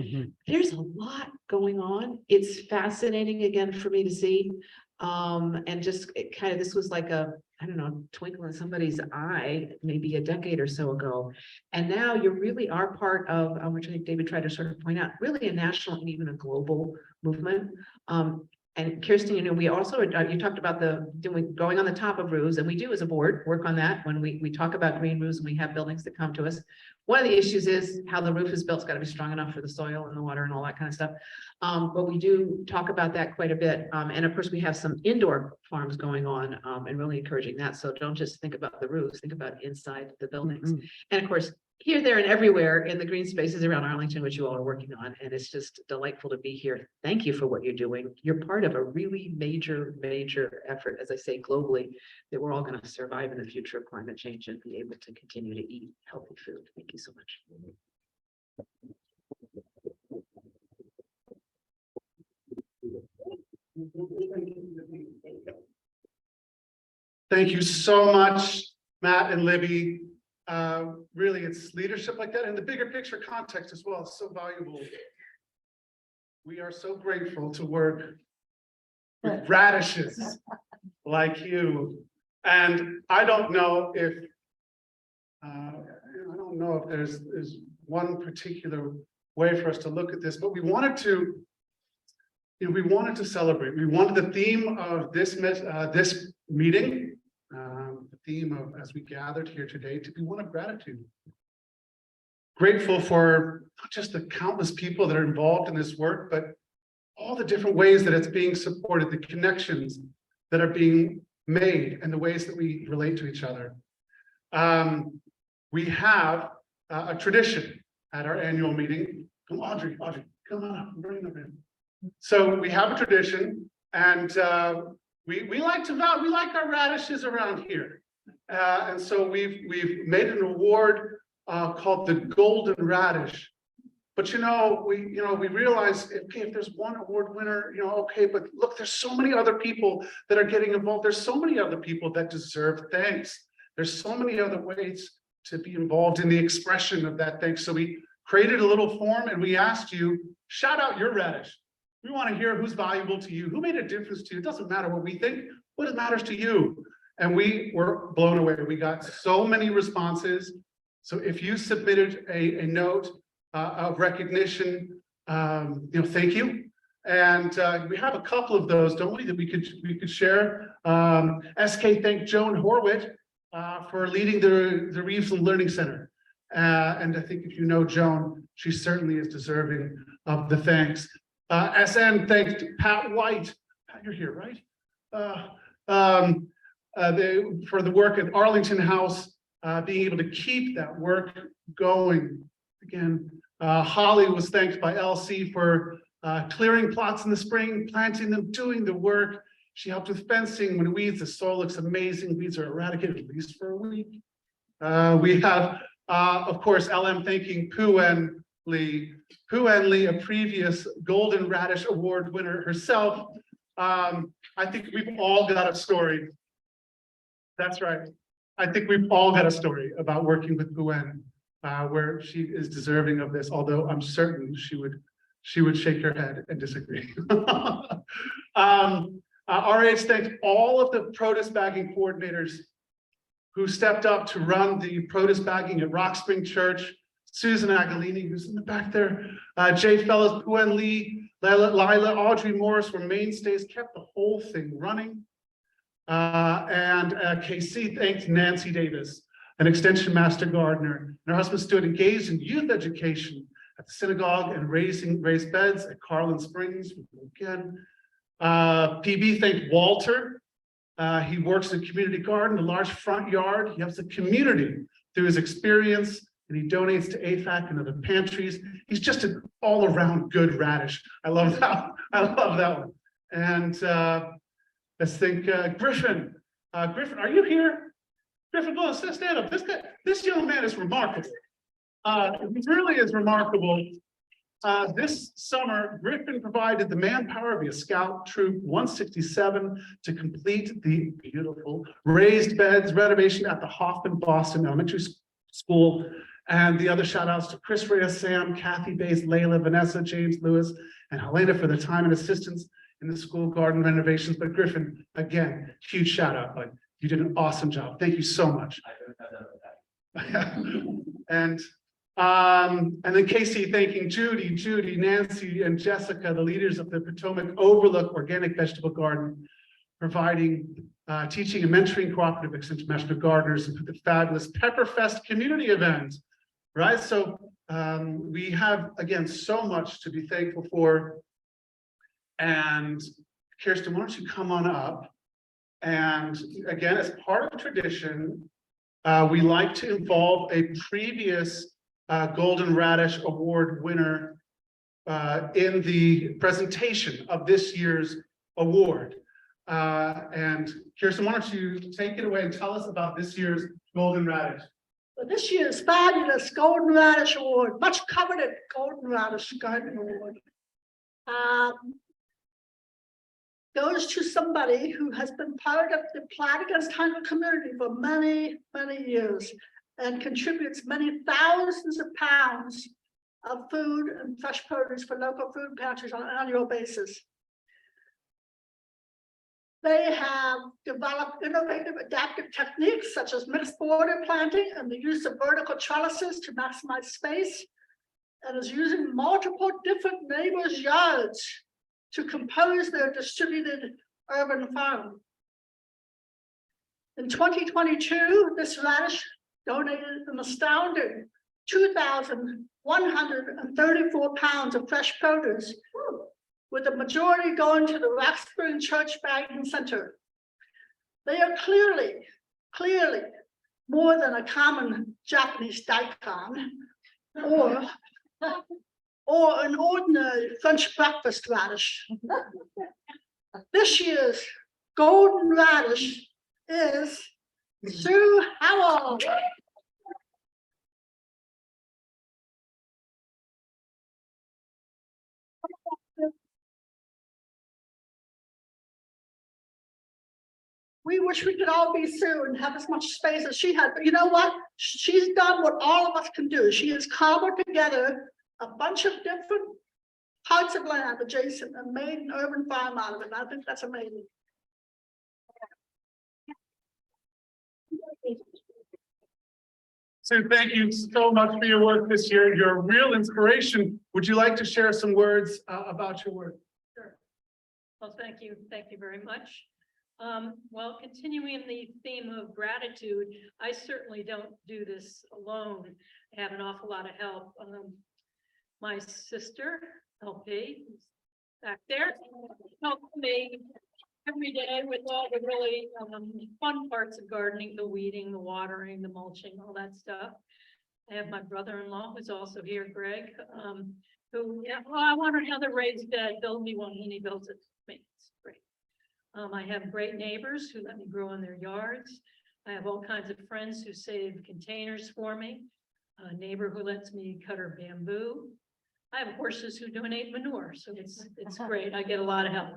there's a lot going on. It's fascinating again for me to see. And just this was like I don't know, twinkle in somebody's eye, maybe a decade or so ago. And now you really are part of, which I think David tried to sort of point out, really a national and even a global movement. And Kirsten, we also, you talked about going on the top of roofs, and we do as a board work on that when we talk about green roofs and we have buildings that come to us. One of the issues is how the roof is built. It's got to be strong enough for the soil and the water and all that kind of stuff. But we do talk about that quite a bit. And of course, we have some indoor farms going on and really encouraging that. So don't just think about the roofs, think about inside the buildings. And of course, here, there, and everywhere in the green spaces around Arlington, which you all are working on. And it's just delightful to be here. Thank you for what you're doing. You're part of a really major effort, as I say, globally, that we're all going to survive in the future of climate change and be able to continue to eat healthy food. Thank you so much. Thank you so much, Matt and Libby. Really, it's leadership like that and the bigger picture context as well is so valuable. We are so grateful to work with radishes like you. And I don't know if there's one particular way for us to look at this, but we wanted to celebrate. We wanted the theme of this meeting. The theme of, as we gathered here today, to be one of gratitude. Grateful for not just the countless people that are involved in this work, but all the different ways that it's being supported, the connections that are being made, and the ways that we relate to each other. We have a tradition at our annual meeting. Come on, Audrey, come on up, bring them in. So we have a tradition, and we like our radishes around here. And so we've made an award called the Golden Radish. But we realize, okay, if there's one award winner, okay, but look, there's so many other people that are getting involved. There's so many other people that deserve thanks. There's so many other ways to be involved in the expression of that thanks. So we created a little form and we asked you, shout out your radish. We want to hear who's valuable to you, who made a difference to you. It doesn't matter what we think, what matters to you. And we were blown away. We got so many responses. So if you submitted a note of recognition, thank you. And we have a couple of those, don't we, that we could share. SK thanked Joan Horwitz for leading the Reeves Learning Center. And I think if you know Joan she certainly is deserving of the thanks. SN thanked Pat White. Pat, you're here, right? For the work at Arlington House, being able to keep that work going. Again, Holly was thanked by LC for clearing plots in the spring, planting them, doing the work. She helped with fencing when weeds, the soil looks amazing. Weeds are eradicated at least for a week. We have, of course, LM thanking Poo-En Lee. Poo-En Lee, a previous Golden Radish Award winner herself. I think we've all got a story. That's right. I think we've all got a story about working with Poo-En, where she is deserving of this, although I'm certain she would shake her head and disagree. RH thanked all of the produce bagging coordinators who stepped up to run the produce bagging at Rock Spring Church. Susan Agalini, who's in the back there, Jay Fellows, Poo-En Lee, Lila, Audrey Morris were mainstays, kept the whole thing running. And KC thanked Nancy Davis, an extension master gardener. And her husband stood engaged in youth education at the synagogue and raising raised beds at Carlin Springs. Again, PB thanked Walter. He works in a community garden, a large front yard. He helps the community through his experience, and he donates to AFAC and other pantries. He's just an all-around good Radish. I love that. I love that one. And let's think, Griffin. Griffin, are you here? Griffin, go on, stand up. This young man is remarkable. He really is remarkable. This summer, Griffin provided the manpower via Scout Troop 167 to complete the beautiful raised beds renovation at the Hoffman Boston Elementary School. And the other shout outs to Chris Reyes, Sam, Kathy Bays, Layla, Vanessa, James Lewis, and Helena for the time and assistance in the school garden renovations. But Griffin, again, huge shout out. Like, you did an awesome job. Thank you so much. And then Casey thanking Judy, Nancy, and Jessica, the leaders of the Potomac Overlook Organic Vegetable Garden, providing teaching and mentoring cooperative extension master gardeners and the fabulous Pepperfest community event. Right, so we have, again, so much to be thankful for. And Kirsten, why don't you come on up? And again, as part of tradition, we like to involve a previous Golden Radish Award winner in the presentation of this year's award. And Kirsten, why don't you take it away and tell us about this year's Golden Radish? Well, this year's fabulous Golden Radish Award, much coveted Golden Radish Garden Award, goes to somebody who has been part of the Plant Against Hunger community for many, many years and contributes many thousands of pounds of food and fresh produce for local food pantries on an annual basis. They have developed innovative adaptive techniques such as mixed border planting and the use of vertical trellises to maximize space, and is using multiple different neighbors' yards to compose their distributed urban farm. In 2022, this radish donated an astounding 2,134 pounds of fresh produce, with the majority going to the Rock Spring Church Bagging Center. They are clearly more than a common Japanese daikon or an ordinary French breakfast radish. This year's Golden Radish is Sue Howell. We wish we could all be Sue and have as much space as she had, but you know what? She's done what all of us can do. She has cobbled together a bunch of different parts of land adjacent and made an urban farm out of it. And I think that's amazing. Sue, thank you so much for your work this year. You're a real inspiration. Would you like to share some words about your work? Sure. Well, thank you very much. Well, continuing the theme of gratitude, I certainly don't do this alone. I have an awful lot of help. my sister, LP, who's back there, helps me every day with all the really fun parts of gardening, the weeding, the watering, the mulching, all that stuff. I have my brother-in-law who's also here, Greg, who, yeah, well, I want another raised bed, build me one, and he builds it for me. It's great. I have great neighbors who let me grow in their yards. I have all kinds of friends who save containers for me. A neighbor who lets me cut her bamboo. I have horses who donate manure, so it's great. I get a lot of help.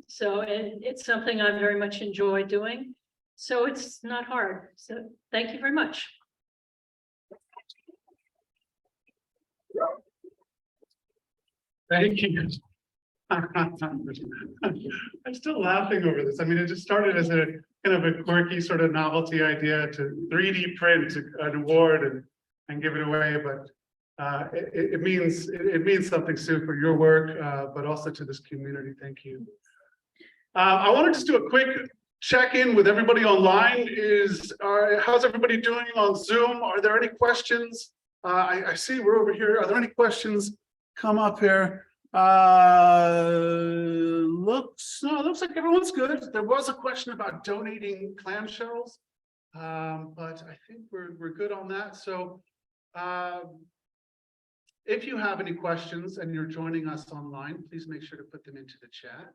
So it's something I very much enjoy doing. So it's not hard. So thank you very much. Thank you. I'm still laughing over this. I mean, it just started as a kind of a quirky sort of novelty idea to 3D print an award and give it away, but it means something, Sue, for your work, but also to this community. Thank you. I want to just do a quick check-in with everybody online. How's everybody doing on Zoom? Are there any questions? I see we're over here. Are there any questions? Come up here. Looks like everyone's good. There was a question about donating clamshells, but I think we're good on that. So if you have any questions and you're joining us online, please make sure to put them into the chat.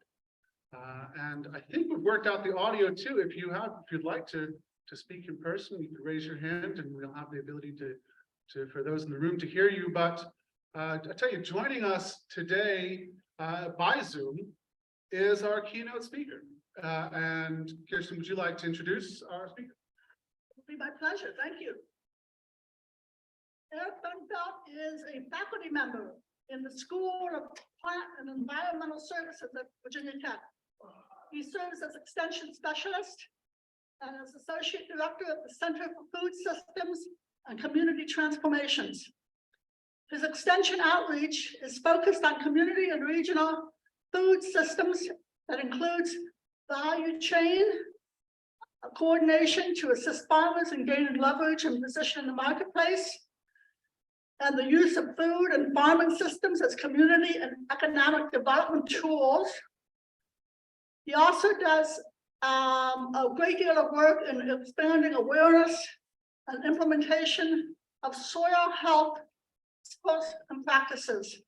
And I think we've worked out the audio too. If you'd like to speak in person, you can raise your hand and we'll have the ability to for those in the room to hear you. But I tell you, joining us today by Zoom is our keynote speaker. And Kirsten, would you like to introduce our speaker? It'll be my pleasure. Thank you. Eric Bendfeldt is a faculty member in the School of Plant and Environmental Services at Virginia Tech. He serves as Extension Specialist and as Associate Director at the Center for Food Systems and Community Transformations. His extension outreach is focused on community and regional food systems that includes value chain coordination to assist farmers in gaining leverage and position in the marketplace, and the use of food and farming systems as community and economic development tools. He also does a great deal of work in expanding awareness and implementation of soil health skills and practices.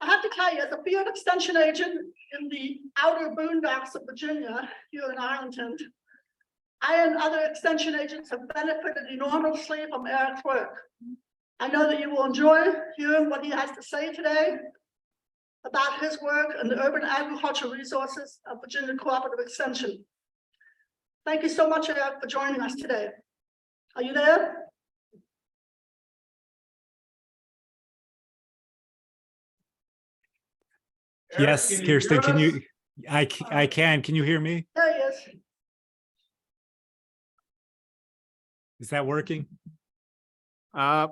I have to tell you, as a field extension agent in the outer boondocks of Virginia, here in Arlington, I and other extension agents have benefited enormously from Eric's work. I know that you will enjoy hearing what he has to say today about his work and the urban agricultural resources of Virginia Cooperative Extension. Thank you so much, Eric, for joining us today. Are you there? Yes, Eric, Kirsten, can hear us? you, I can you hear me? There he is. Is that working?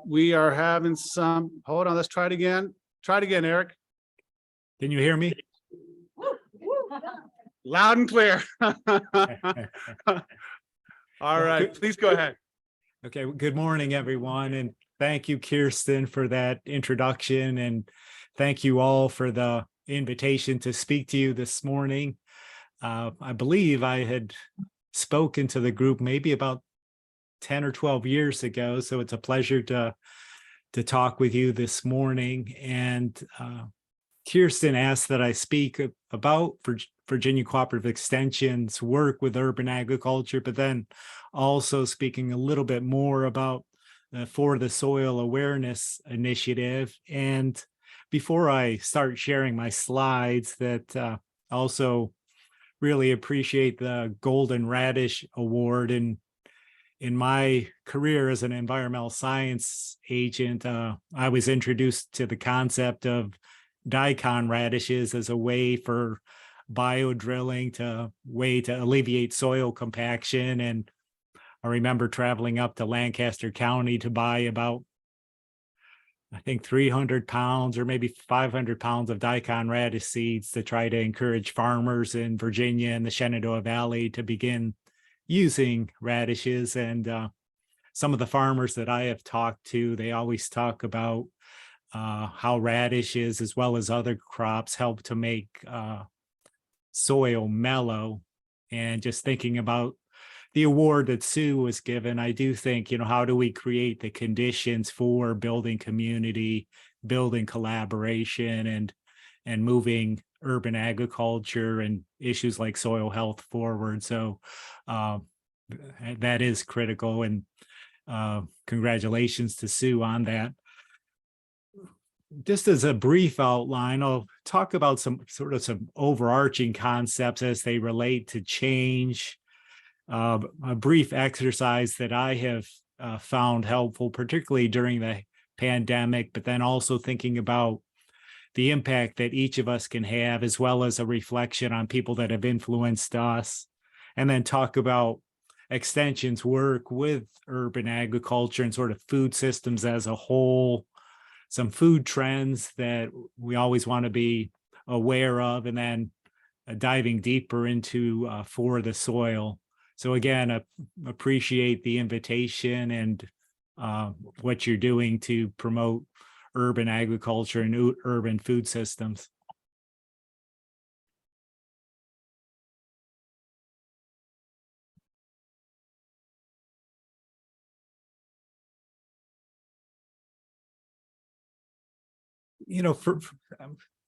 We are having some, hold on, let's try it again. Try it again, Eric. Can you hear me? Loud and clear. All right, please go ahead. Okay, good morning, everyone, and thank you, Kirsten, for that introduction, and thank you all for the invitation to speak to you this morning. I believe I had spoken to the group maybe about 10 or 12 years ago, so it's a pleasure to talk with you this morning. And Kirsten asked that I speak about Virginia Cooperative Extension's work with urban agriculture, but then also speaking a little bit more about For the Soil Awareness Initiative. And before I start sharing my slides, that also really appreciate the Golden Radish Award. And in my career as an environmental science agent, I was introduced to the concept of daikon radishes as a way for biodrilling to alleviate soil compaction. And I remember traveling up to Lancaster County to buy about, I think, 300 pounds or maybe 500 pounds of daikon radish seeds to try to encourage farmers in Virginia and the Shenandoah Valley to begin using radishes. And some of the farmers that I have talked to, they always talk about how radishes as well as other crops help to make soil mellow. And just thinking about the award that Sue was given, I do think, how do we create the conditions for building community, building collaboration, and moving urban agriculture and issues like soil health forward. So that is critical, and congratulations to Sue on that. Just as a brief outline, I'll talk about some overarching concepts as they relate to change. A brief exercise that I have found helpful, particularly during the pandemic, but then also thinking about the impact that each of us can have, as well as a reflection on people that have influenced us, and then talk about Extension's work with urban agriculture and sort of food systems as a whole, some food trends that we always want to be aware of, and then diving deeper into For the Soil. So again, appreciate the invitation and what you're doing to promote urban agriculture and urban food systems.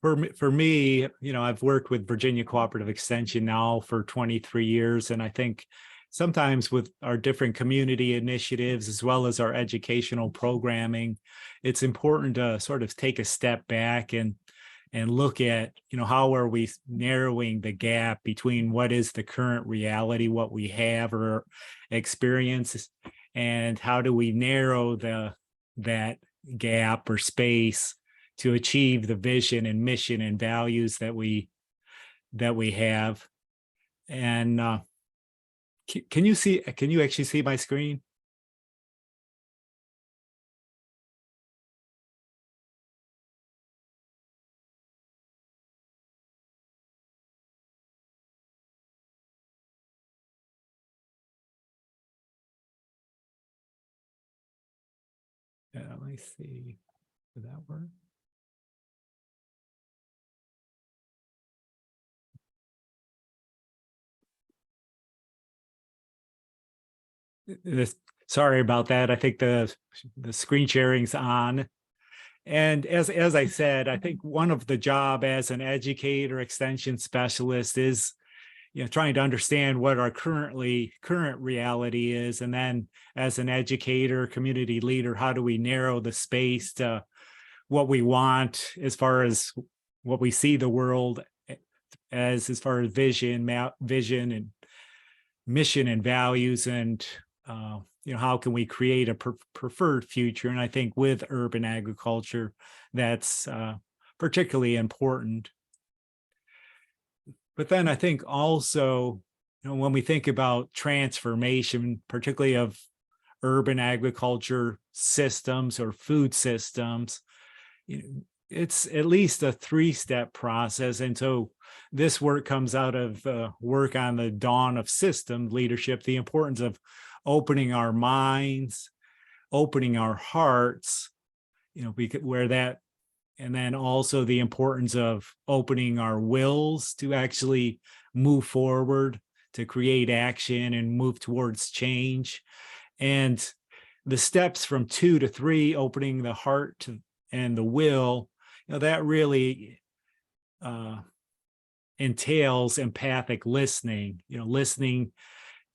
For me, I've worked with Virginia Cooperative Extension now for 23 years, and I think sometimes with our different community initiatives as well as our educational programming, it's important to sort of take a step back and look at, how are we narrowing the gap between what is the current reality, what we have or experience, and how do we narrow that gap or space to achieve the vision and mission and values that we have. And can you actually see my screen? Yeah, let me see. Did that work? Sorry about that. I think the screen sharing's on. And as I said, I think one of the job as an educator, extension specialist is, trying to understand what our current reality is. And then as an educator, community leader, how do we narrow the space to what we want as far as what we see the world as far as vision and mission and values, and how can we create a preferred future? And I think with urban agriculture, that's particularly important. But then I think also, when we think about transformation, particularly of urban agriculture systems or food systems, it's at least a 3-step process. And so this work comes out of work on the dawn of system leadership, the importance of opening our minds, opening our hearts, and then also the importance of opening our wills to actually move forward, to create action and move towards change. And the steps from 2 to 3, opening the heart and the will, that really entails empathic listening, listening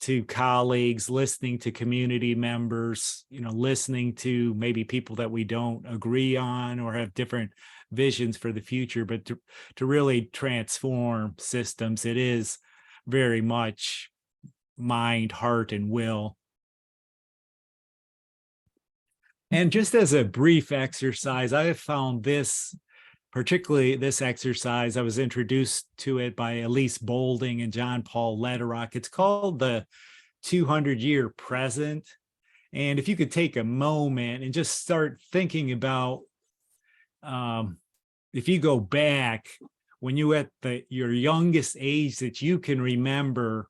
to colleagues, listening to community members, listening to maybe people that we don't agree on or have different visions for the future, but to really transform systems, it is very much mind, heart, and will. And just as a brief exercise, I have found particularly this exercise, I was introduced to it by Elise Bolding and John Paul Lederock. It's called the 200-year present. And if you could take a moment and just start thinking about, if you go back when you at your youngest age that you can remember,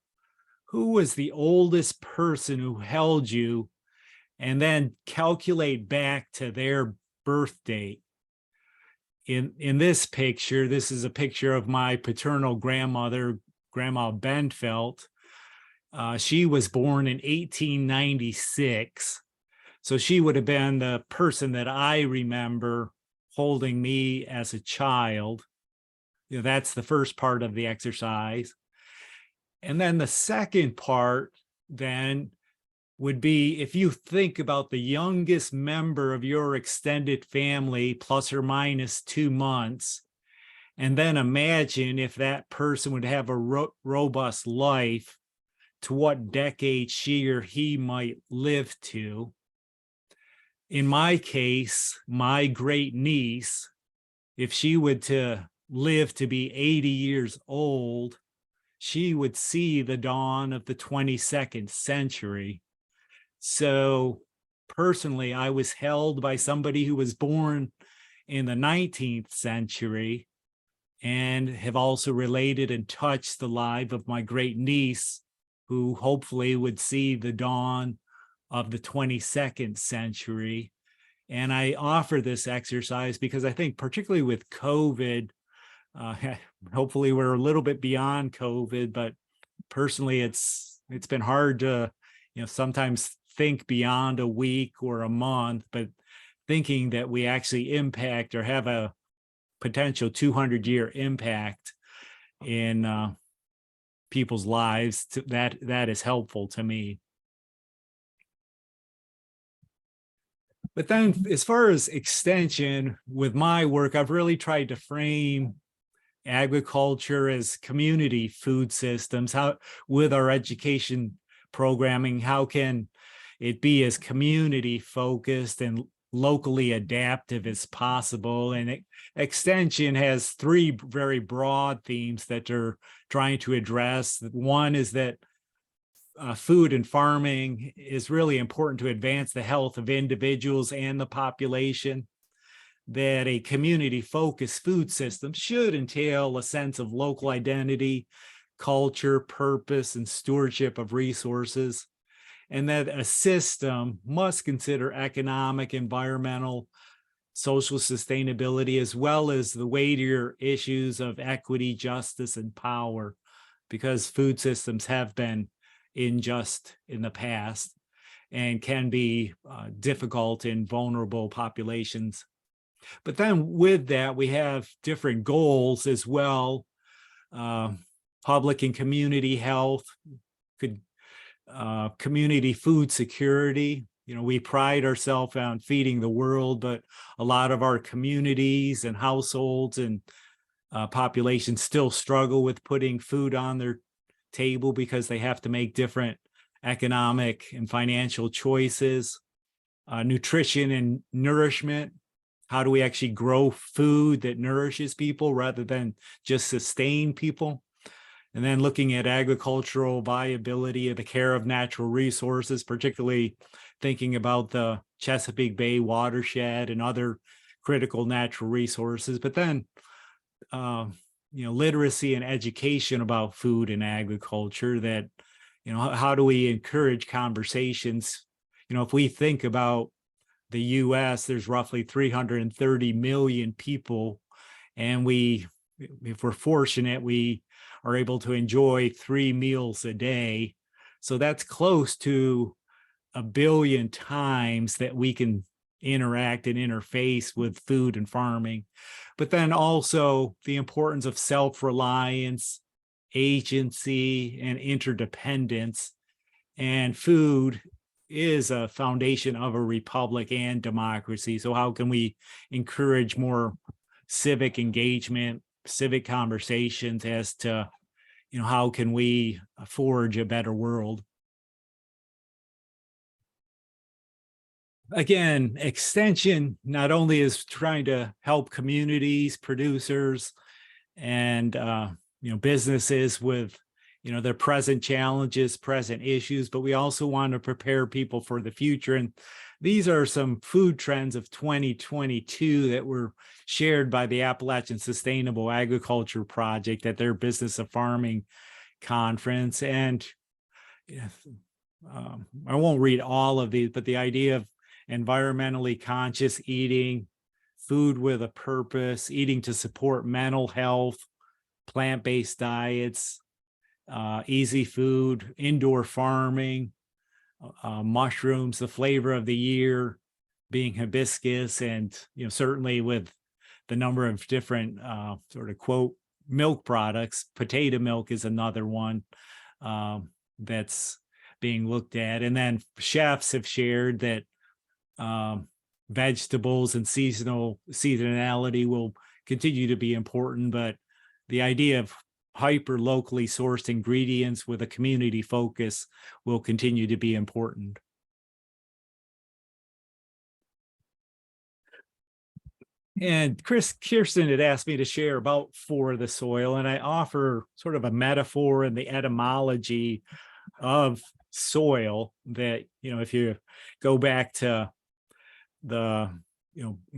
who was the oldest person who held you, and then calculate back to their birth date. in this picture, this is a picture of my paternal grandmother, Grandma Bendfeldt. She was born in 1896. So she would have been the person that I remember holding me as a child. You know, that's the first part of the exercise. And then the second part then would be if you think about the youngest member of your extended family, plus or minus 2 months, and then imagine if that person would have a robust life, to what decade she or he might live to. In my case, my great niece, if she would to live to be 80 years old, she would see the dawn of the 22nd century. So personally, I was held by somebody who was born in the 19th century and have also related and touched the life of my great niece, who hopefully would see the dawn of the 22nd century. And I offer this exercise because I think particularly with COVID, hopefully we're a little bit beyond COVID, but personally it's been hard to, sometimes think beyond a week or a month, but thinking that we actually impact or have a potential 200-year impact in people's lives, that is helpful to me. But then as far as extension with my work, I've really tried to frame agriculture as community food systems. How, with our education programming, how can it be as community focused and locally adaptive as possible? And extension has 3 very broad themes that they're trying to address. One is that food and farming is really important to advance the health of individuals and the population. That a community-focused food system should entail a sense of local identity, culture, purpose, and stewardship of resources. And that a system must consider economic, environmental, social sustainability, as well as the weightier issues of equity, justice, and power, because food systems have been unjust in the past and can be difficult in vulnerable populations. But then with that, we have different goals as well. Public and community health, community food security. We pride ourselves on feeding the world, but a lot of our communities and households and populations still struggle with putting food on their table because they have to make different economic and financial choices. Nutrition and nourishment. How do we actually grow food that nourishes people rather than just sustain people? And then looking at agricultural viability of the care of natural resources, particularly thinking about the Chesapeake Bay watershed and other critical natural resources. But then, literacy and education about food and agriculture, that, how do we encourage conversations? If we think about the US, there's roughly 330 million people, and if we're fortunate, we are able to enjoy 3 meals a day. So that's close to 1 billion times that we can interact and interface with food and farming. But then also the importance of self-reliance, agency, and interdependence. And food is a foundation of a republic and democracy. So how can we encourage more civic engagement, civic conversations as to, how can we forge a better world? Again, extension not only is trying to help communities, producers, and businesses with their present challenges, present issues, but we also want to prepare people for the future. And these are some food trends of 2022 that were shared by the Appalachian Sustainable Agriculture Project at their Business of Farming conference. And I won't read all of these, but the idea of environmentally conscious eating, food with a purpose, eating to support mental health, plant-based diets, easy food, indoor farming, mushrooms, the flavor of the year being hibiscus, and certainly with the number of different sort of quote milk products, potato milk is another one that's being looked at. And then chefs have shared that vegetables and seasonality will continue to be important, but the idea of hyper locally sourced ingredients with a community focus will continue to be important. And Kirsten had asked me to share about For the Soil, and I offer sort of a metaphor in the etymology of soil that, if you go back to the,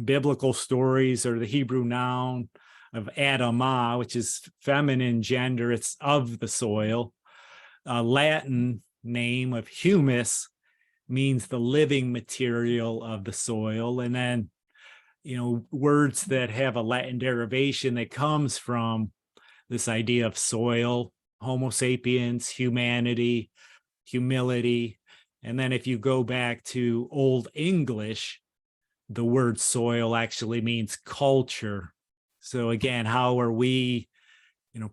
biblical stories or the Hebrew noun of Adamah, which is feminine gender, it's of the soil. Latin name of humus means the living material of the soil. And then, words that have a Latin derivation that comes from this idea of soil, Homo sapiens, humanity, humility. And then if you go back to Old English, the word soil actually means culture. So again, how are we,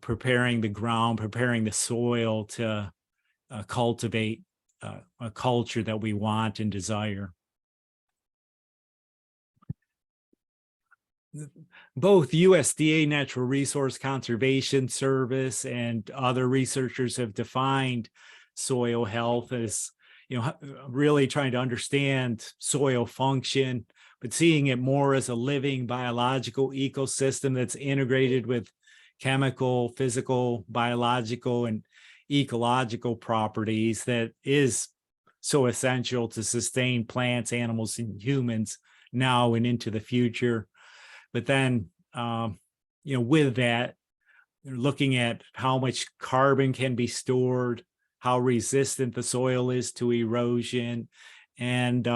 preparing the ground, preparing the soil to cultivate a culture that we want and desire? Both USDA Natural Resource Conservation Service and other researchers have defined soil health as, really trying to understand soil function, but seeing it more as a living biological ecosystem that's integrated with chemical, physical, biological, and ecological properties that is so essential to sustain plants, animals, and humans now and into the future. But then, with that, looking at how much carbon can be stored, how resistant the soil is to erosion. And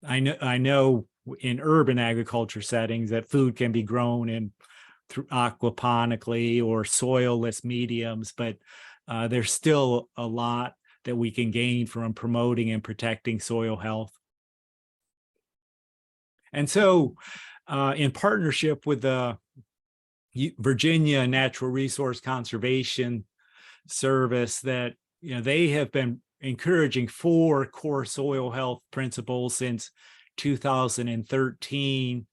I know in urban agriculture settings that food can be grown in through aquaponically or soilless mediums, but there's still a lot that we can gain from promoting and protecting soil health. And so in partnership with the Virginia Natural Resource Conservation Service, that they have been encouraging 4 core soil health principles since 2013.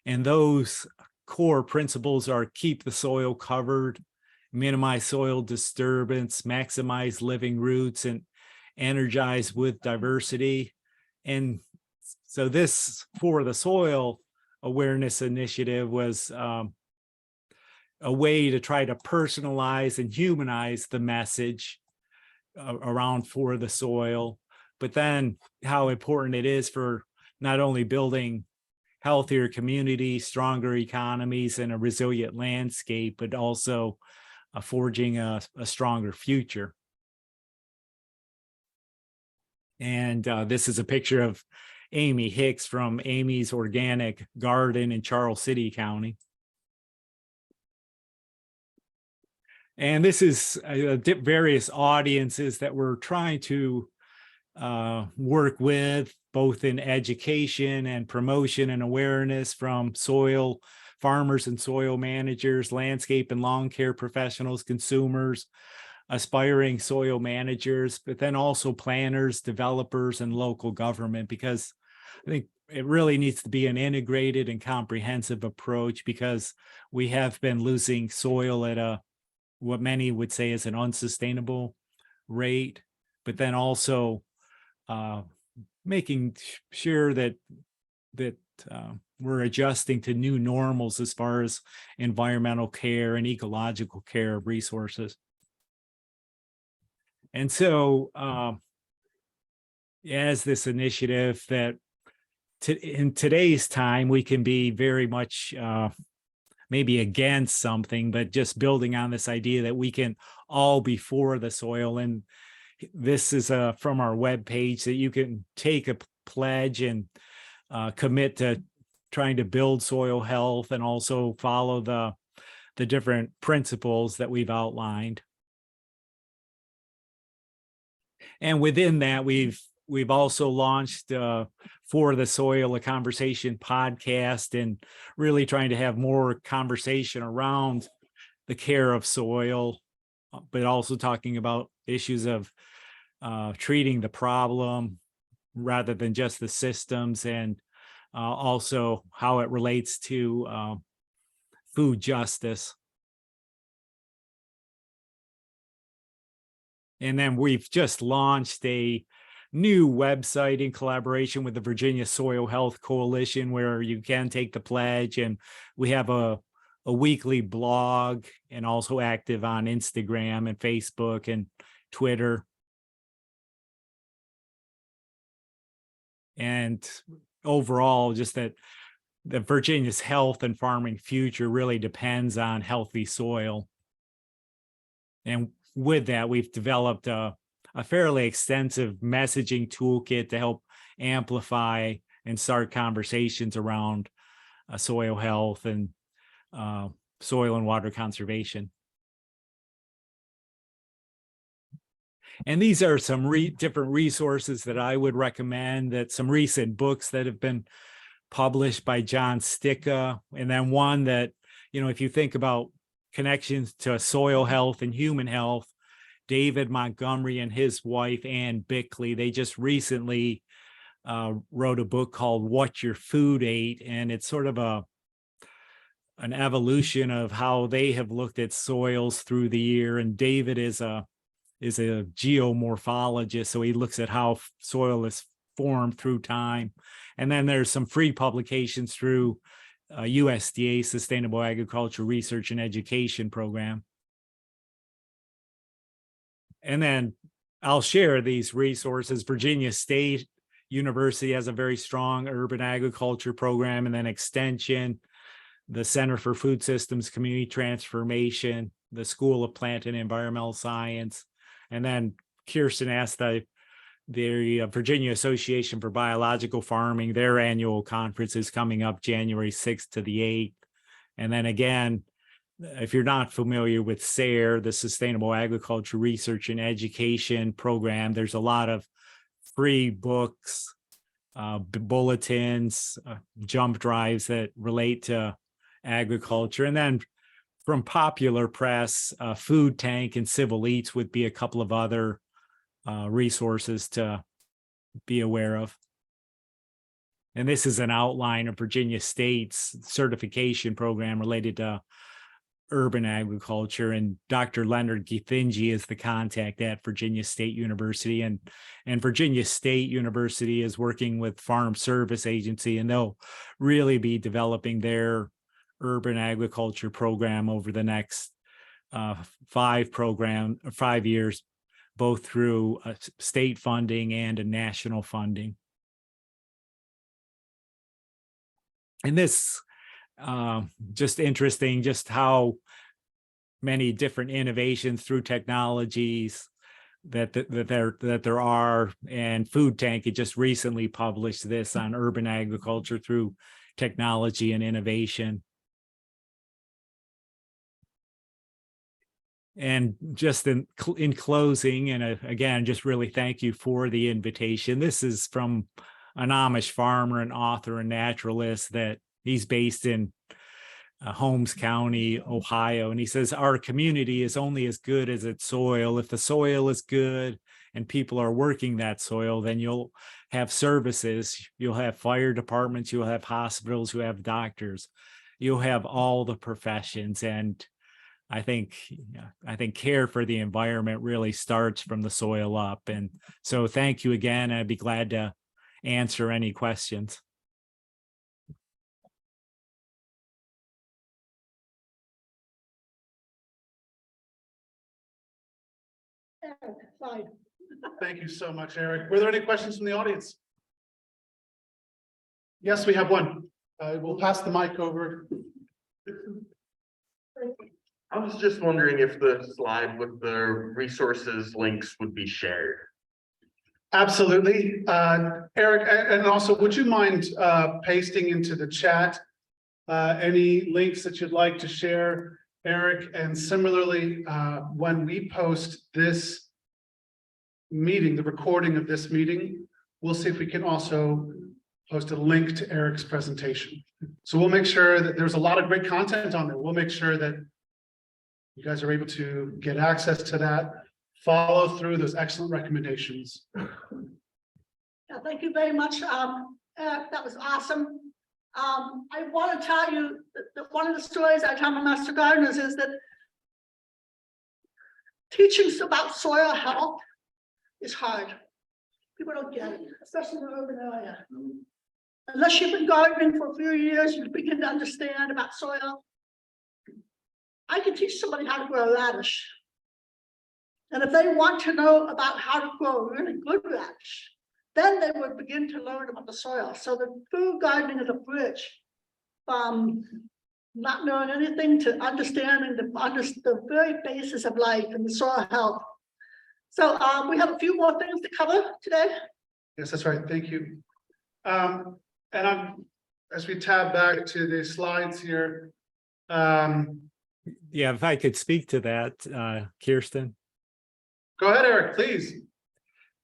And those core principles are keep the soil covered, minimize soil disturbance, maximize living roots, and energize with diversity. And so this For the Soil awareness initiative was a way to try to personalize and humanize the message around For the Soil, but then how important it is for not only building healthier communities, stronger economies, and a resilient landscape, but also forging a stronger future. And this is a picture of Amy Hicks from Amy's Organic Garden in Charles City County. And this is various audiences that we're trying to work with, both in education and promotion and awareness, from soil farmers and soil managers, landscape and lawn care professionals, consumers, aspiring soil managers, but then also planners, developers, and local government, because I think it really needs to be an integrated and comprehensive approach, because we have been losing soil at what many would say is an unsustainable rate, but then also making sure that we're adjusting to new normals as far as environmental care and ecological care of resources. And so as this initiative that in today's time, we can be very much maybe against something, but just building on this idea that we can all be for the soil. And this is from our webpage that you can take a pledge and commit to trying to build soil health and also follow the different principles that we've outlined. And within that, we've also launched For the Soil, a conversation podcast, and really trying to have more conversation around the care of soil, but also talking about issues of treating the problem rather than just the systems, and also how it relates to food justice. And then we've just launched a new website in collaboration with the Virginia Soil Health Coalition, where you can take the pledge, and we have a weekly blog, and also active on Instagram and Facebook and Twitter. And overall, just that the Virginia's health and farming future really depends on healthy soil. And with that, we've developed a fairly extensive messaging toolkit to help amplify and start conversations around soil health and soil and water conservation. And these are some different resources that I would recommend, that some recent books that have been published by John Sticka, and then one that, if you think about connections to soil health and human health, David Montgomery and his wife, Ann Bickley, they just recently wrote a book called What Your Food Ate. And it's sort of an evolution of how they have looked at soils through the year. And David is a geomorphologist, so he looks at how soil is formed through time. And then there's some free publications through USDA Sustainable Agriculture Research and Education Program. And then I'll share these resources. Virginia State University has a very strong urban agriculture program, and then Extension, the Center for Food Systems Community Transformation, the School of Plant and Environmental Science. And then Kirsten asked the Virginia Association for Biological Farming, their annual conference is coming up January 6th to the 8th. And then again, if you're not familiar with SARE, the Sustainable Agriculture Research and Education Program, there's a lot of free books, bulletins, jump drives that relate to agriculture. And then from popular press, Food Tank and Civil Eats would be a couple of other resources to be aware of. And this is an outline of Virginia State's certification program related to urban agriculture, and Dr. Leonard Githinji is the contact at Virginia State University, and Virginia State University is working with Farm Service Agency, and they'll really be developing their urban agriculture program over the next 5 years, both through state funding and a national funding. And this just interesting, just how many different innovations through technologies that there are. And Food Tank had just recently published this on urban agriculture through technology and innovation. And just in closing, and again, just really thank you for the invitation. This is from an Amish farmer and author and naturalist that he's based in Holmes County, Ohio. And he says, our community is only as good as its soil. If the soil is good and people are working that soil, then you'll have services. You'll have fire departments, you'll have hospitals, you'll have doctors, you'll have all the professions. And I think care for the environment really starts from the soil up. And so thank you again. I'd be glad to answer any questions. Fine. Thank you so much, Eric. Were there any questions from the audience? Yes, we have one. We'll pass the mic over. I was just wondering if the slide with the resources links would be shared. Absolutely. Eric, and also, would you mind pasting into the chat any links that you'd like to share, Eric? And similarly, when we post this meeting, the recording of this meeting, we'll see if we can also post a link to Eric's presentation. So we'll make sure that there's a lot of great content on there. We'll make sure that you guys are able to get access to that, follow through those excellent recommendations. Yeah, thank you very much. Eric, that was awesome. I want to tell you that one of the stories I tell my master gardeners is that teaching about soil health is hard. People don't get it, especially in the urban area. Unless you've been gardening for a few years, you begin to understand about soil. I can teach somebody how to grow a radish. And if they want to know about how to grow a really good radish, then they would begin to learn about the soil. So the food gardening is a bridge from not knowing anything to understanding the very basis of life and the soil health. So we have a few more things to cover today. Yes, that's right. Thank you. And as we tab back to the slides here. Yeah, if I could speak to that, Kirsten. Go ahead, Eric, please.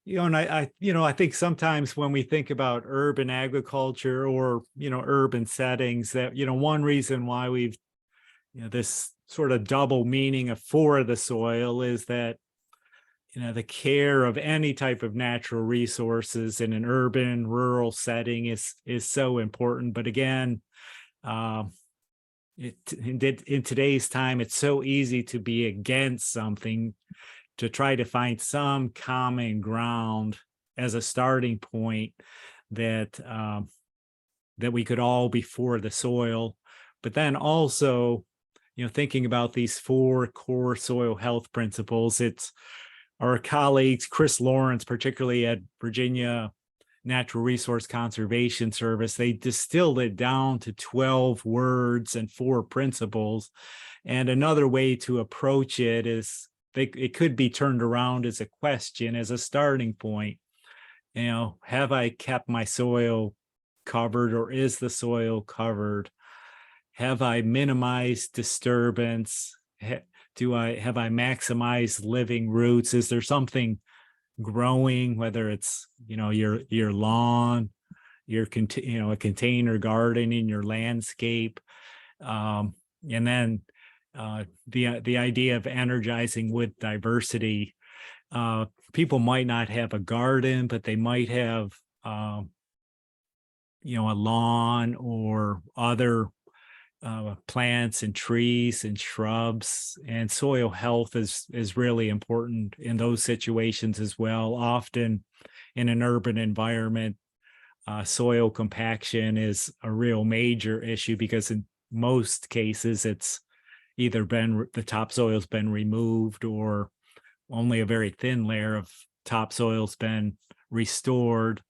And I think sometimes when we think about urban agriculture or, urban settings that, one reason why we've, this sort of double meaning of for the soil is that, the care of any type of natural resources in an urban, rural setting is so important. But again, in today's time, it's so easy to be against something, to try to find some common ground as a starting point that that we could all be for the soil. But then also, thinking about these 4 core soil health principles, it's our colleagues, Chris Lawrence, particularly at Virginia Natural Resource Conservation Service, they distilled it down to 12 words and 4 principles. And another way to approach it is it could be turned around as a question, as a starting point. Have I kept my soil covered, or is the soil covered? Have I minimized disturbance? Have I maximized living roots? Is there something growing, whether it's, your lawn, a container garden in your landscape? And then the idea of energizing with diversity. People might not have a garden, but they might have, a lawn or other plants and trees and shrubs, and soil health is really important in those situations as well. Often in an urban environment, soil compaction is a real major issue because in most cases it's either the topsoil's been removed or only a very thin layer of topsoil's been restored.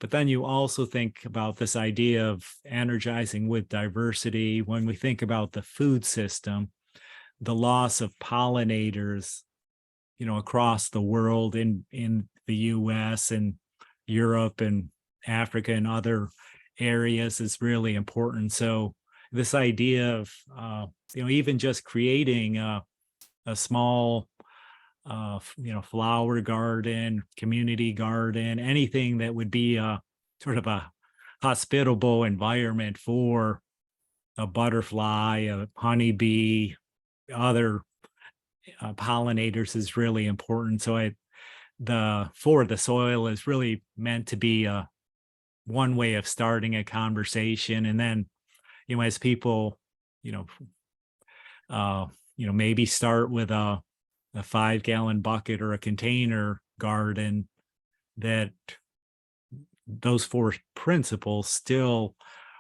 But then you also think about this idea of energizing with diversity. When we think about the food system, the loss of pollinators, across the world, in the US and Europe and Africa and other areas is really important. So this idea of, even just creating a small flower garden, community garden, anything that would be a sort of a hospitable environment for a butterfly, a honeybee, other pollinators is really important. So for the soil is really meant to be one way of starting a conversation. And then, as people, maybe start with a 5-gallon bucket or a container garden, that those 4 principles still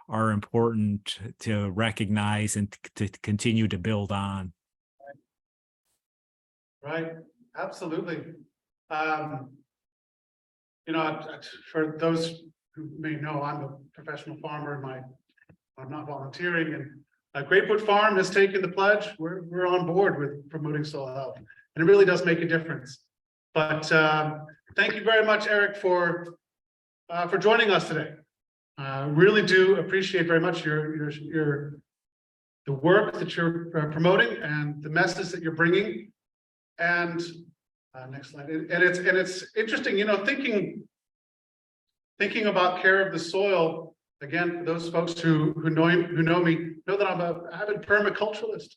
are important to recognize and to continue to build on. Right, absolutely. For those who may know, I'm a professional farmer, and I'm not volunteering, and Grapewood Farm has taken the pledge. We're on board with promoting soil health, and it really does make a difference. But Thank you very much, Eric, for joining us today. Really do appreciate very much the work that you're promoting and the message that you're bringing. And next slide. And it's interesting, you know, thinking about care of the soil. Again, for those folks who know me know that I'm an avid permaculturalist,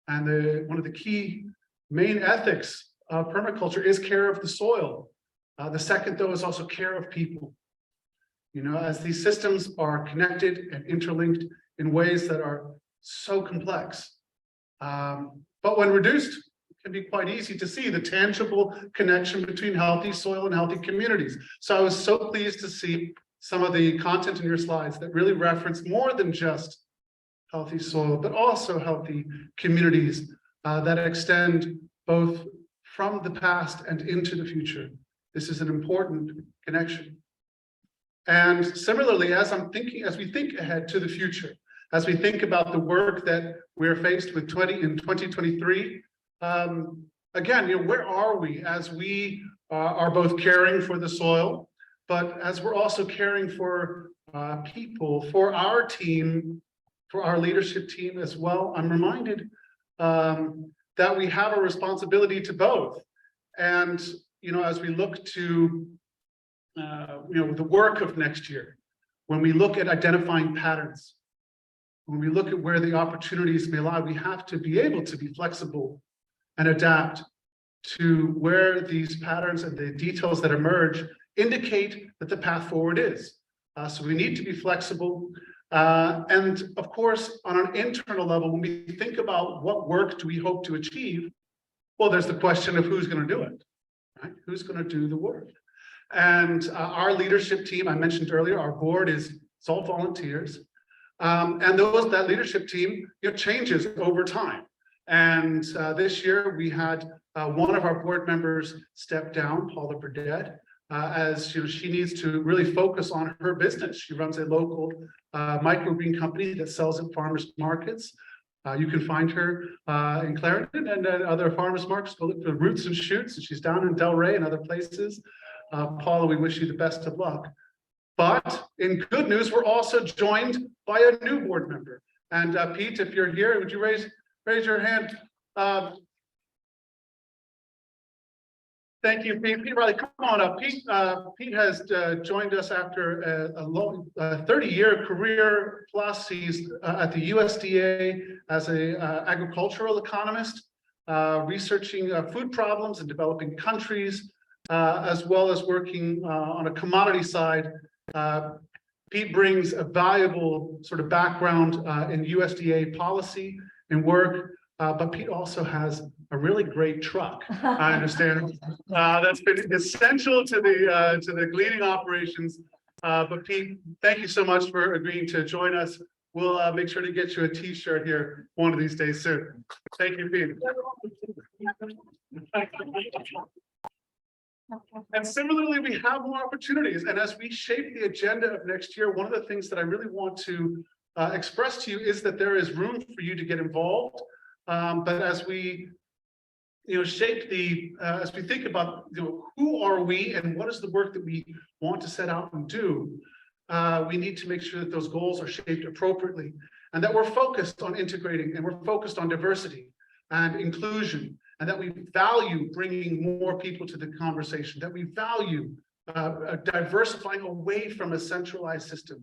and one of the key main ethics of permaculture is care of the soil. The second, though, is also care of people. You know, as these systems are connected and interlinked in ways that are so complex. But when reduced, it can be quite easy to see the tangible connection between healthy soil and healthy communities. So I was so pleased to see some of the content in your slides that really reference more than just healthy soil, but also healthy communities that extend both from the past and into the future. This is an important connection. And similarly, as we think ahead to the future, as we think about the work that we're faced with in 2023, again, you know, where are we as we are both caring for the soil, but as we're also caring for people, for our team, for our leadership team as well? I'm reminded that we have a responsibility to both. And, you know, as we look to, you know, the work of next year, when we look at identifying patterns, when we look at where the opportunities may lie, we have to be able to be flexible and adapt to where these patterns and the details that emerge indicate that the path forward is. So we need to be flexible. And of course, on an internal level, when we think about what work do we hope to achieve, well, there's the question of who's going to do it, right? Who's going to do the work? And our leadership team, I mentioned earlier, our board it's all volunteers. And that leadership team, you know, changes over time. And this year we had one of our board members step down, Paula Burdett, as you know, she needs to really focus on her business. She runs a local microgreen company that sells at farmers markets. You can find her in Clarendon and other farmers markets. Go look for Roots and Shoots, and she's down in Delray and other places. Paula, we wish you the best of luck. But in good news, we're also joined by a new board member. And Pete, if you're here, would you raise your hand? Thank you, Pete. Pete Riley, come on up. Pete has joined us after a long 30-year career plus. He's at the USDA as an agricultural economist, researching food problems in developing countries, as well as working on a commodity side. Pete brings a valuable sort of background in USDA policy and work, but Pete also has a really great truck, I understand. That's been essential to the gleaning operations. But Pete, thank you so much for agreeing to join us. We'll make sure to get you a T-shirt here one of these days soon. Thank you, Pete. And similarly, we have more opportunities. And as we shape the agenda of next year, one of the things that I really want to express to you is that there is room for you to get involved. But as we, you know, shape as we think about, you know, who are we and what is the work that we want to set out and do, we need to make sure that those goals are shaped appropriately and that we're focused on integrating and we're focused on diversity and inclusion, and that we value bringing more people to the conversation, that we value diversifying away from a centralized system,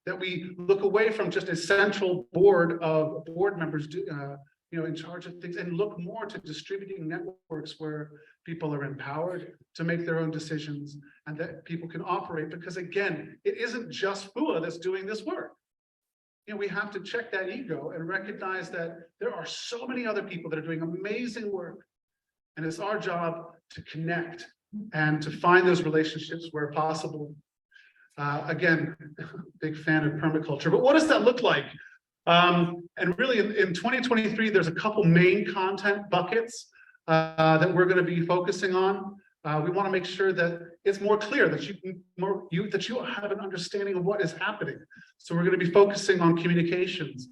that we look away from just a central board of board members you know, in charge of things, and look more to distributing networks where people are empowered to make their own decisions and that people can operate. Because again, it isn't just FOUA that's doing this work. You know, we have to check that ego and recognize that there are so many other people that are doing amazing work. And it's our job to connect and to find those relationships where possible. Again, big fan of permaculture, but what does that look like? And really in 2023, there's a couple main content buckets that we're going to be focusing on. We want to make sure that it's more clear that you have an understanding of what is happening. So we're going to be focusing on communications.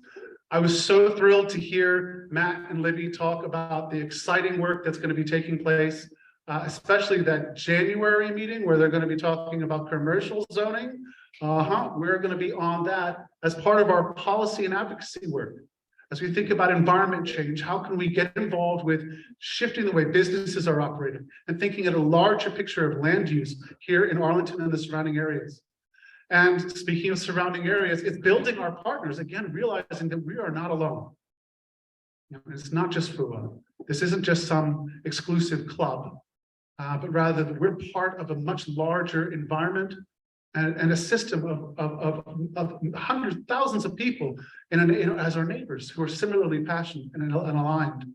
I was so thrilled to hear Matt and Libby talk about the exciting work that's going to be taking place especially that January meeting where they're going to be talking about commercial zoning. We're going to be on that as part of our policy and advocacy work. As we think about environment change, how can we get involved with shifting the way businesses are operating and thinking at a larger picture of land use here in Arlington and the surrounding areas. And speaking of surrounding areas, it's building our partners, again, realizing that we are not alone. You know, it's not just FOUA. This isn't just some exclusive club, but rather that we're part of a much larger environment and a system of hundreds, thousands of people as our neighbors who are similarly passionate and aligned.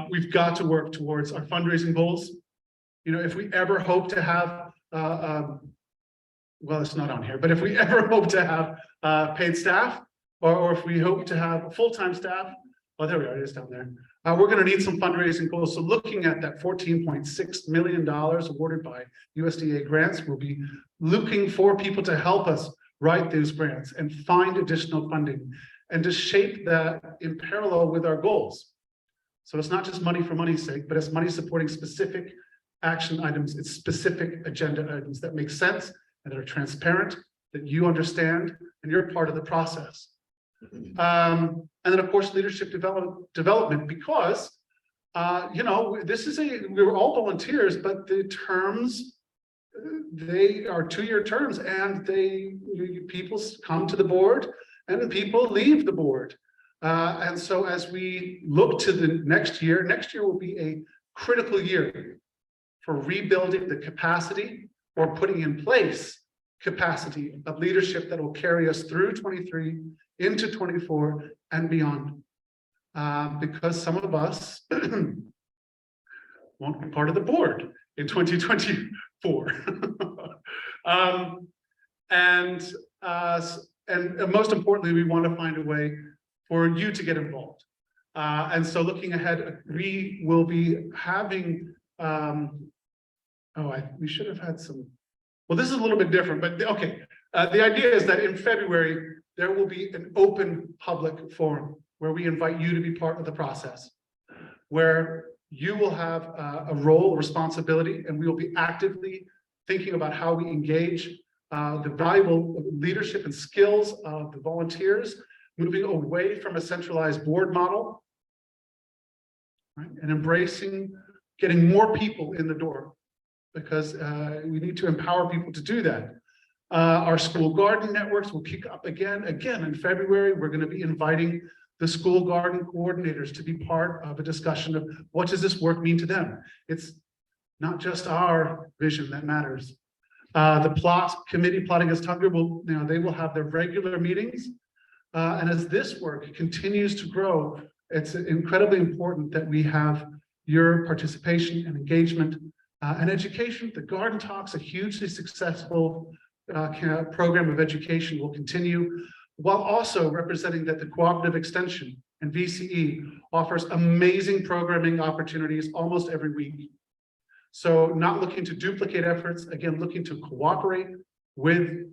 We've got to work towards our fundraising goals. You know, if we ever hope to have, well, it's not on here, but if we ever hope to have paid staff, or if we hope to have full-time staff, oh, there we are, it is down there. We're going to need some fundraising goals. So looking at that $14.6 million awarded by USDA grants, we'll be looking for people to help us write those grants and find additional funding and to shape that in parallel with our goals. So it's not just money for money's sake, but it's money supporting specific action items. It's specific agenda items that make sense and that are transparent, that you understand, and you're part of the process. And then of course, leadership development, because, you know, we're all volunteers, but the terms, they are 2-year terms, and people come to the board and people leave the board. And so as we look to the next year will be a critical year for rebuilding the capacity or putting in place capacity of leadership that will carry us through 23 into 24 and beyond, because some of us won't be part of the board in 2024. And most importantly, we want to find a way for you to get involved. And so looking ahead, we will be having, we should have had some, well, this is a little bit different, but okay. The idea is that in February, there will be an open public forum where we invite you to be part of the process, where you will have a role, responsibility, and we will be actively thinking about how we engage the valuable leadership and skills of the volunteers, moving away from a centralized board model, right, and embracing getting more people in the door, because we need to empower people to do that. Our school garden networks will kick up again in February. We're going to be inviting the school garden coordinators to be part of a discussion of what does this work mean to them. It's not just our vision that matters. The committee plotting against hunger they will have their regular meetings. And as this work continues to grow, it's incredibly important that we have your participation and engagement and education. The Garden Talks, a hugely successful program of education, will continue, while also representing that the Cooperative Extension and VCE offers amazing programming opportunities almost every week. So not looking to duplicate efforts, again, looking to cooperate with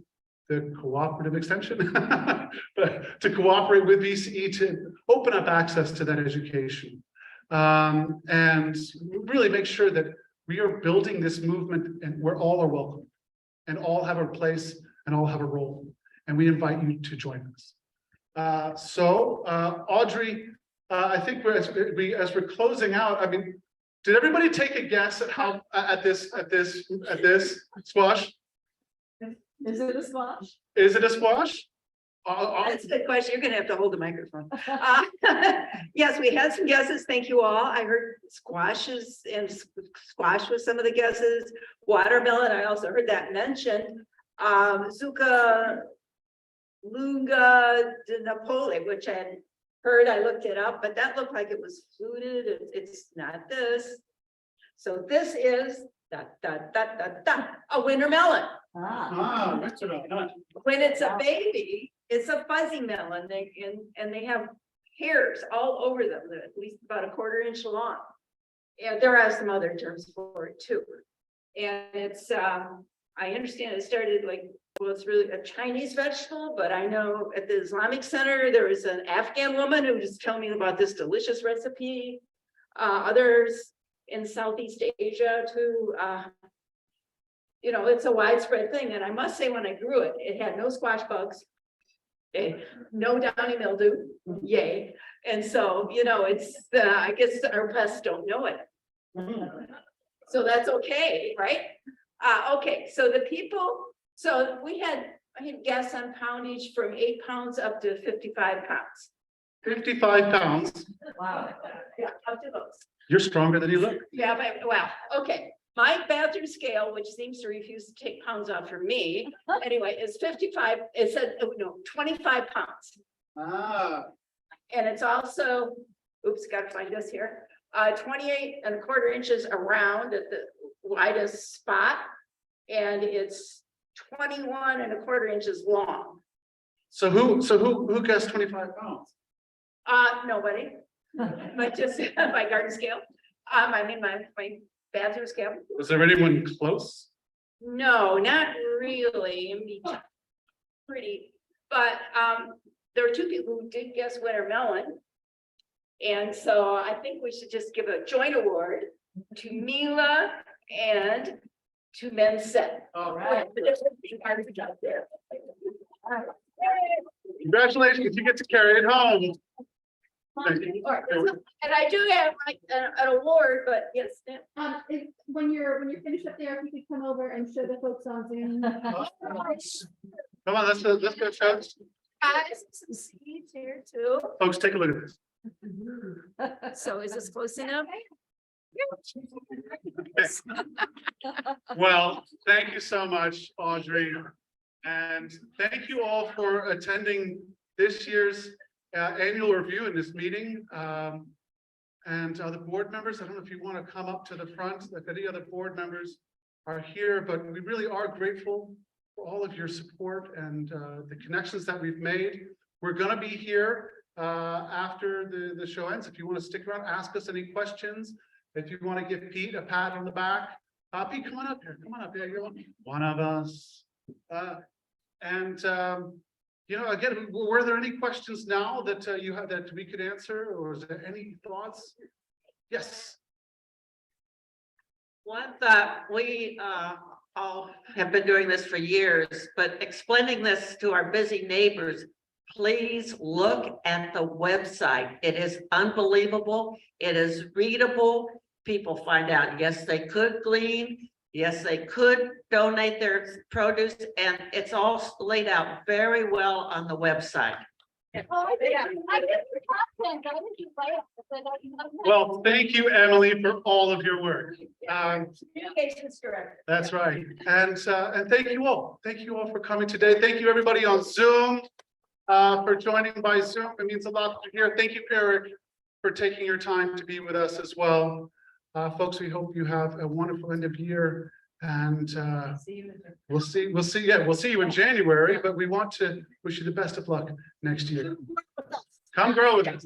the Cooperative Extension, to cooperate with VCE to open up access to that education. And really make sure that we are building this movement and where all are welcome and all have a place and all have a role. And we invite you to join us. Audrey, I think as we're closing out, I mean, did everybody take a guess at how at this squash? Is it a squash? Is it a squash? That's a good question. You're gonna have to hold the microphone. Yes, we had some guesses. Thank you all. I heard squashes and squash was some of the guesses. Watermelon, I also heard that mentioned. Zucca Lunga de Napoli, which I had heard, I looked it up, but that looked like it was fluted. It's not this. So this is a winter melon. When it's a baby, it's a fuzzy melon, and they have hairs all over them, at least about a 1/4 inch long. And there are some other terms for it too. And it's, I understand it started well, it's really a Chinese vegetable, but I know at the Islamic Center, there was an Afghan woman who was telling me about this delicious recipe. Others, in Southeast Asia to, you know, it's a widespread thing. And I must say, when I grew it, it had no squash bugs, no downy mildew, yay. And so, you know, it's, I guess our pests don't know it. So that's okay, right? Okay, so the people, so I had guests on poundage from 8 pounds up to 55 pounds. 55 pounds. Wow. Yeah, up to those. You're stronger than you look. Yeah, but, well, okay. My bathroom scale, which seems to refuse to take pounds off for me, anyway, is 55, it said, no, 25 pounds. Ah, And it's also, oops, gotta find this here, 28¼ inches around at the widest spot. And it's 21¼ inches long. so who guessed 25 pounds? Nobody, but just my garden scale. I mean, my bathroom scale. Was there anyone close? No, not really. I mean, pretty, but there were 2 people who did guess winter melon. And so I think we should just give a joint award to Mila and to Men Set. All right. Congratulations, you get to carry it home. Thank you. And I do have like an award, but yes. When you're finished up there, if you could come over and show the folks on Zoom. Come on, let's go, folks. Guys, some seeds here too. Folks, take a look at this. So is this close enough? Well, thank you so much, Audrey. And thank you all for attending this year's annual review in this meeting. And the board members, I don't know if you want to come up to the front, if any other board members are here, but we really are grateful for all of your support and the connections that we've made. We're going to be here after the show ends. If you want to stick around, ask us any questions. If you want to give Pete a pat on the back, Pete, come on up here. Come on up here. You're one of us. You know, again, were there any questions now that you have that we could answer, or is there any thoughts? Yes. One thought, we all have been doing this for years, but explaining this to our busy neighbors, please look at the website. It is unbelievable. It is readable. People find out, yes, they could glean. Yes, they could donate their produce, and it's all laid out very well on the website. Well, thank you, Emily, for all of your work. Communications director. That's right. And thank you all. Thank you all for coming today. Thank you, everybody on Zoom, for joining by Zoom. It means a lot to hear. Thank you, Eric, for taking your time to be with us as well. Folks, we hope you have a wonderful end of year, and we'll see you in January, but we want to wish you the best of luck next year. Come grow with us.